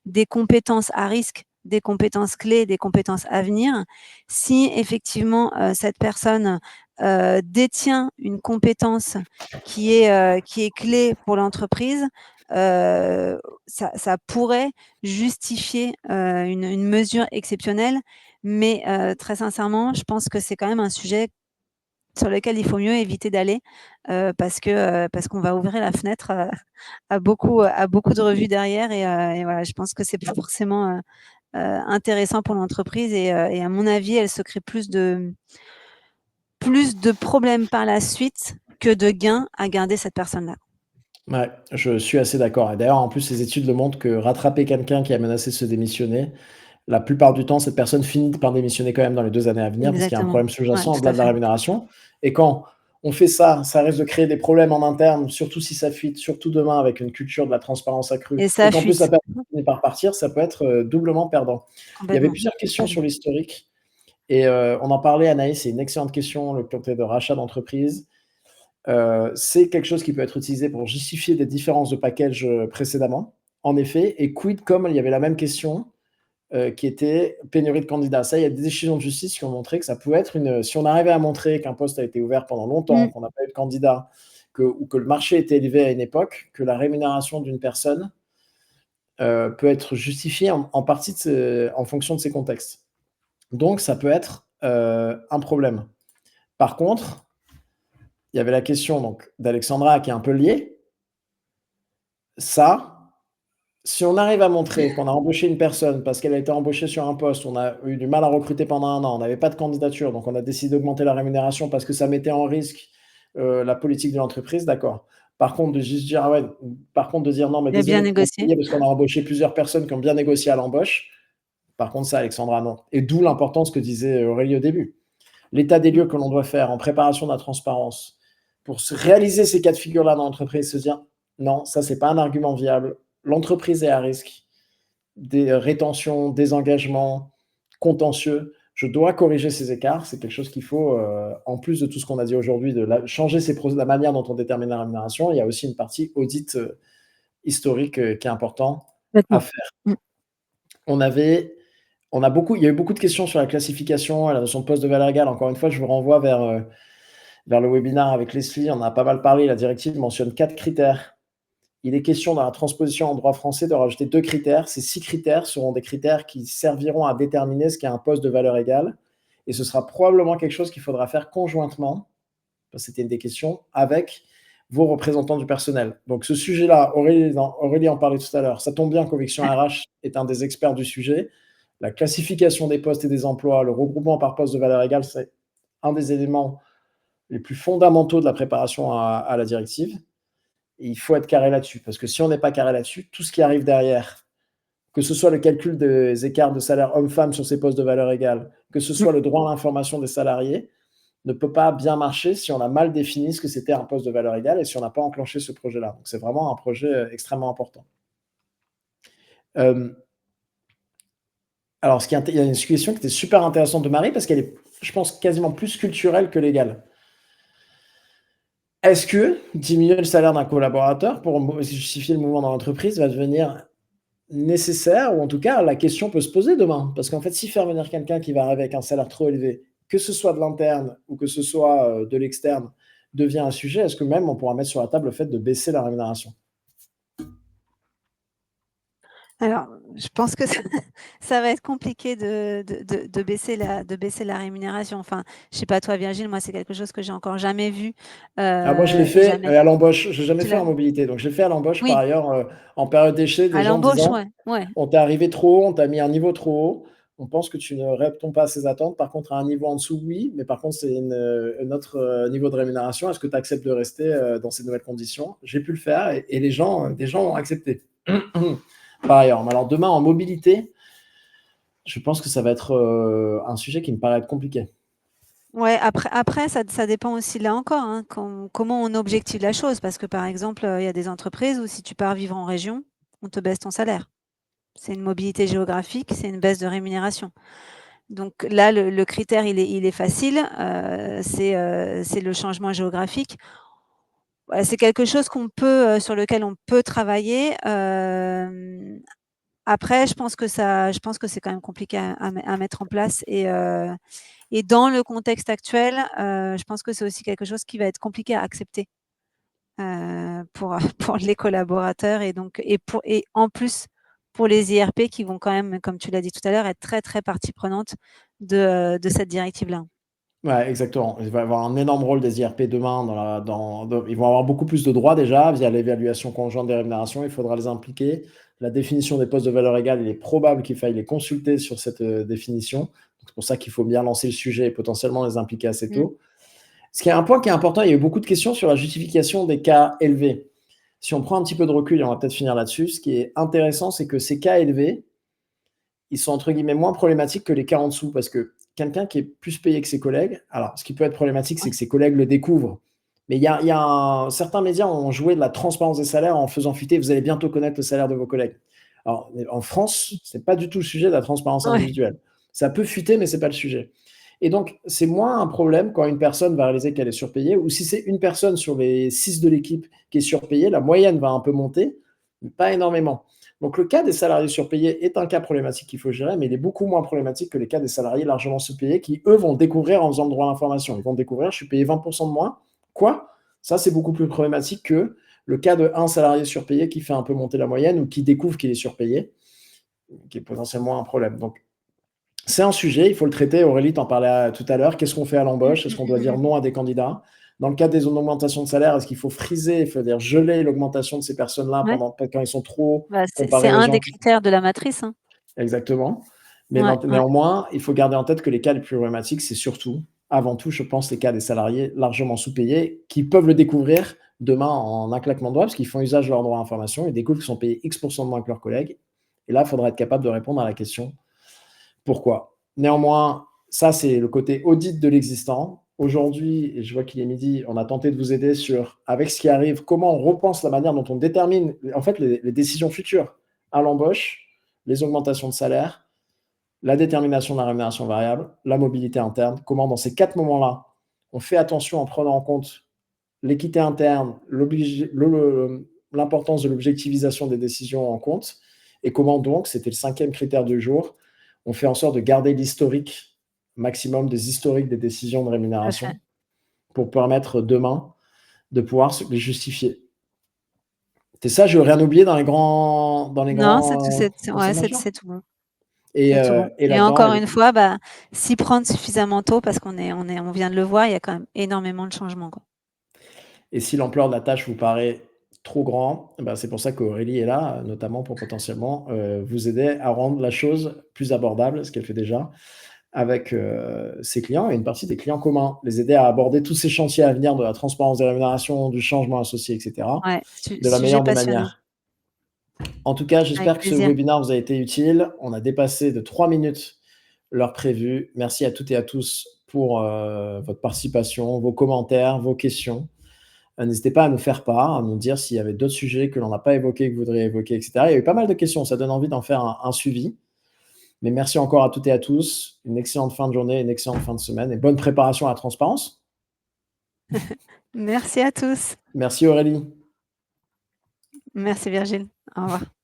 des compétences à risque, des compétences clés, des compétences à venir. Si effectivement, cette personne, détient une compétence qui est clé pour l'entreprise, ça pourrait justifier, une mesure exceptionnelle. Mais, très sincèrement, je pense que c'est quand même un sujet sur lequel il faut mieux éviter d'aller, parce qu'on va ouvrir la fenêtre, à beaucoup de revues derrière et voilà, je pense que c'est pas forcément, intéressant pour l'entreprise et à mon avis, elle se crée plus de problèmes par la suite que de gains à garder cette personne-là. Ouais, je suis assez d'accord et d'ailleurs, en plus, les études le montrent que rattraper quelqu'un qui a menacé de se démissionner, la plupart du temps, cette personne finit par démissionner quand même dans les 2 années à venir parce qu'il y a un Exactement. problème Ouais, sous-jacent tout au-delà à de la fait. rémunération et quand on fait ça, ça risque de créer des problèmes en interne, surtout si ça fuite, surtout demain avec une culture de la transparence accrue Et et ça qu'en plus la fuite. personne finit par partir, ça peut être, doublement perdant. Il y avait Complètement, plusieurs questions sur complètement. l'historique et on en parlait, Anaïs, c'est une excellente question, le côté de rachat d'entreprise. C'est quelque chose qui peut être utilisé pour justifier des différences de package, précédemment, en effet et quid comme il y avait la même question, qui était pénurie de candidats. Ça, il y a des décisions de justice qui ont montré que ça pouvait être si on arrivait à montrer qu'un poste a été ouvert pendant longtemps, Mmh. qu'on n'a pas eu de candidat, ou que le marché était élevé à une époque, que la rémunération d'une personne, peut être justifiée en partie en fonction de ces contextes. Donc ça peut être, un problème. Par contre, il y avait la question donc d'Alexandra qui est un peu liée. Ça, si on arrive à montrer qu'on a embauché une personne parce qu'elle a été embauchée sur un poste, on a eu du mal à recruter pendant 1 an, on n'avait pas de candidature, donc on a décidé d'augmenter la rémunération parce que ça mettait en risque, la politique de l'entreprise, d'accord. Par contre, de juste dire: «Ah ouais», par contre de dire: «Non, mais Il a désolé, bien vous pouvez négocié. payer parce qu'on a embauché plusieurs personnes qui ont bien négocié à l'embauche», par contre ça, Alexandra, non et d'où l'importance que disait Aurélie au début. L'état des Mmh. lieux que l'on doit faire en préparation de la transparence pour se réaliser ces cas de figure-là dans l'entreprise, se dire: «Non, ça, c'est pas un argument viable. L'entreprise est à risque. Des rétentions, désengagement, contentieux. Je dois corriger ces écarts». C'est quelque chose qu'il faut, en plus de tout ce qu'on a dit aujourd'hui, de changer la manière dont on détermine la rémunération, il y a aussi une partie audit historique qui est important à Complètement. faire. Mmh. On avait il y a eu beaucoup de questions sur la classification et la notion de poste de valeur égale. Encore une fois, je vous renvoie vers le webinaire avec Leslie. On en a pas mal parlé. La directive mentionne 4 critères. Il est question dans la transposition en droit français de rajouter 2 critères. Ces 6 critères seront des critères qui serviront à déterminer ce qu'est un poste de valeur égale et ce sera probablement quelque chose qu'il faudra faire conjointement, parce que c'était une des questions, avec vos représentants du personnel. Donc ce sujet-là, Aurélie en parlait tout à l'heure, ça tombe bien, Conviction RH est un des experts du sujet. La classification des postes et des emplois, le regroupement par poste de valeur égale, c'est un des éléments les plus fondamentaux de la préparation à la directive. Et il faut être carré là-dessus, parce que si on n'est pas carré là-dessus, tout ce qui arrive derrière, que ce soit le calcul des écarts de salaire hommes-femmes sur ces postes de valeur égale, que ce Mmh. soit le droit à l'information des salariés, ne peut pas bien marcher si on a mal défini ce que c'était un poste de valeur égale et si on n'a pas enclenché ce projet-là. Donc c'est vraiment un projet extrêmement important. Alors, il y a une question qui était super intéressante de Marie parce qu'elle est, je pense, quasiment plus culturelle que légale. Est-ce que diminuer le salaire d'un collaborateur pour justifier le mouvement dans l'entreprise va devenir nécessaire ou en tout cas la question peut se poser demain? Parce qu'en fait, si faire venir quelqu'un qui va arriver avec un salaire trop élevé, que ce soit de l'interne ou que ce soit, de l'externe, devient un sujet, est-ce que même on pourra mettre sur la table le fait de baisser la rémunération? Alors, je pense que ça va être compliqué de baisser la rémunération. Enfin, je sais pas toi Virgile, moi c'est quelque chose que j'ai encore jamais vu, Ah moi je l'ai et fait, jamais à l'embauche, j'ai jamais tu fait l'as en mobilité, donc je l'ai fait à l'embauche par oui, ailleurs, en période d'essai, à des gens l'embauche, disant: ouais, ouais. «On t'est arrivé trop haut, on t'a mis un niveau trop haut, on pense que tu ne réponds pas à ces attentes. Par contre à un niveau en dessous, oui, mais par contre c'est un autre, niveau de rémunération. Est-ce que tu acceptes de rester, dans ces nouvelles conditions?» J'ai pu le faire et les gens, des gens ont accepté. Par ailleurs, mais alors demain en mobilité, je pense que ça va être, un sujet qui me paraît être compliqué. Ouais, après ça dépend aussi là encore, hein, comment on objective la chose. Parce que par exemple, il y a des entreprises où si tu pars vivre en région, on te baisse ton salaire. C'est une mobilité géographique, c'est une baisse de rémunération. Donc là, le critère, il est facile, c'est le changement géographique. voilà, c'est quelque chose sur lequel on peut travailler. Après, je pense que c'est quand même compliqué à mettre en place et dans le contexte actuel, je pense que c'est aussi quelque chose qui va être compliqué à accepter pour pour les collaborateurs et en plus pour les IRP qui vont quand même, comme tu l'as dit tout à l'heure, être très très partie prenante de cette directive-là. Ouais, exactement. Il va y avoir un énorme rôle des IRP demain ils vont avoir beaucoup plus de droits déjà via l'évaluation conjointe des rémunérations. Il faudra les impliquer. La définition des postes de valeur égale, il est probable qu'il faille les consulter sur cette définition. C'est pour ça qu'il faut bien lancer le sujet et potentiellement les impliquer assez Mmh. tôt. Ce qui est un point qui est important, il y a eu beaucoup de questions sur la justification des cas élevés. Si on prend un petit peu de recul, et on va peut-être finir là-dessus, ce qui est intéressant, c'est que ces cas élevés, ils sont entre guillemets moins problématiques que les cas en dessous, parce que quelqu'un qui est plus payé que ses collègues, alors ce qui peut être problématique, c'est Ouais. que ses collègues le découvrent. Mais certains médias ont joué de la transparence des salaires en faisant fuiter, vous allez bientôt connaître le salaire de vos collègues. Alors, en France, c'est pas du tout le sujet de la transparence Ouais. individuelle. Ça peut fuiter, mais c'est pas le sujet. Et donc, c'est moins un problème quand une personne va réaliser qu'elle est surpayée, ou si c'est une personne sur les 6 de l'équipe qui est surpayée, la moyenne va un peu monter, mais pas énormément. Donc le cas des salariés surpayés est un cas problématique qu'il faut gérer, mais il est beaucoup moins problématique que les cas des salariés largement sous-payés qui, eux, vont découvrir en faisant le droit à l'information. Ils vont découvrir, je suis payé 20% de moins. Quoi? Ça, c'est beaucoup plus problématique que le cas de un salarié surpayé qui fait un peu monter la moyenne ou qui découvre qu'il est surpayé, qui est potentiellement un problème. Donc, c'est un sujet, il faut le traiter. Aurélie t'en parlait tout à l'heure. Qu'est-ce qu'on fait à l'embauche? Est-ce qu'on doit dire non à des candidats? Dans le cas des augmentations de salaire, est-ce qu'il faut friser, il faut dire geler l'augmentation de ces personnes-là Ouais. quand ils sont trop hauts Bah, c'est comparé aux un gens des qui... critères de la matrice, hein. Exactement. Mais Ouais, ouais. néanmoins, il faut garder en tête que les cas les plus problématiques, c'est surtout, avant tout, je pense, les cas des salariés largement sous-payés qui peuvent le découvrir demain en un claquement de doigts parce qu'ils font usage de leur droit à l'information, ils découvrent qu'ils sont payés X% de moins que leurs collègues. Et là, il faudra être capable de répondre à la question pourquoi. Néanmoins, ça, c'est le côté audit de l'existant. Aujourd'hui, et je vois qu'il est midi, on a tenté de vous aider sur, avec ce qui arrive, comment on repense la manière dont on détermine en fait les décisions futures à l'embauche, les augmentations de salaire, la détermination de la rémunération variable, la mobilité interne, comment dans ces 4 moments-là, on fait attention en prenant en compte l'équité interne, l'importance de l'objectivisation des décisions en compte, et comment donc, c'était le 5e critère du jour, on fait en sorte de garder l'historique maximum des historiques des décisions de Tout à fait. rémunération pour permettre demain de pouvoir les justifier. C'est ça, je n'ai rien oublié dans les Non, grands ouais, conseils majeurs. c'est tout bon. Et, C'est tout bon. et Et là-dedans, encore une fois, bah, s'y prendre suffisamment tôt parce on vient de le voir, il y a quand même énormément de changements, quoi. et si l'ampleur de la tâche vous paraît trop grand, bah, c'est pour ça qu'Aurélie est là, notamment pour potentiellement vous aider à rendre la chose plus abordable, ce qu'elle fait déjà avec ses clients et une partie des clients communs, les aider à aborder tous ces chantiers à venir de la transparence des rémunérations, du changement associé, etc., Ouais, de la sujet meilleure des passionnant. manières. En tout cas, Avec j'espère que ce plaisir. webinaire vous a été utile. On a dépassé de 3 minutes l'heure prévue. Merci à toutes et à tous pour votre participation, vos commentaires, vos questions. N'hésitez pas à nous faire part, à nous dire s'il y avait d'autres sujets que l'on n'a pas évoqués, que vous voudriez évoquer, etc. Il y a eu pas mal de questions, ça donne envie d'en faire un suivi. Mais merci encore à toutes et à tous. Une excellente fin de journée, une excellente fin de semaine et bonne préparation à la transparence. Merci à tous. Merci Aurélie. Merci Virgile. Au revoir.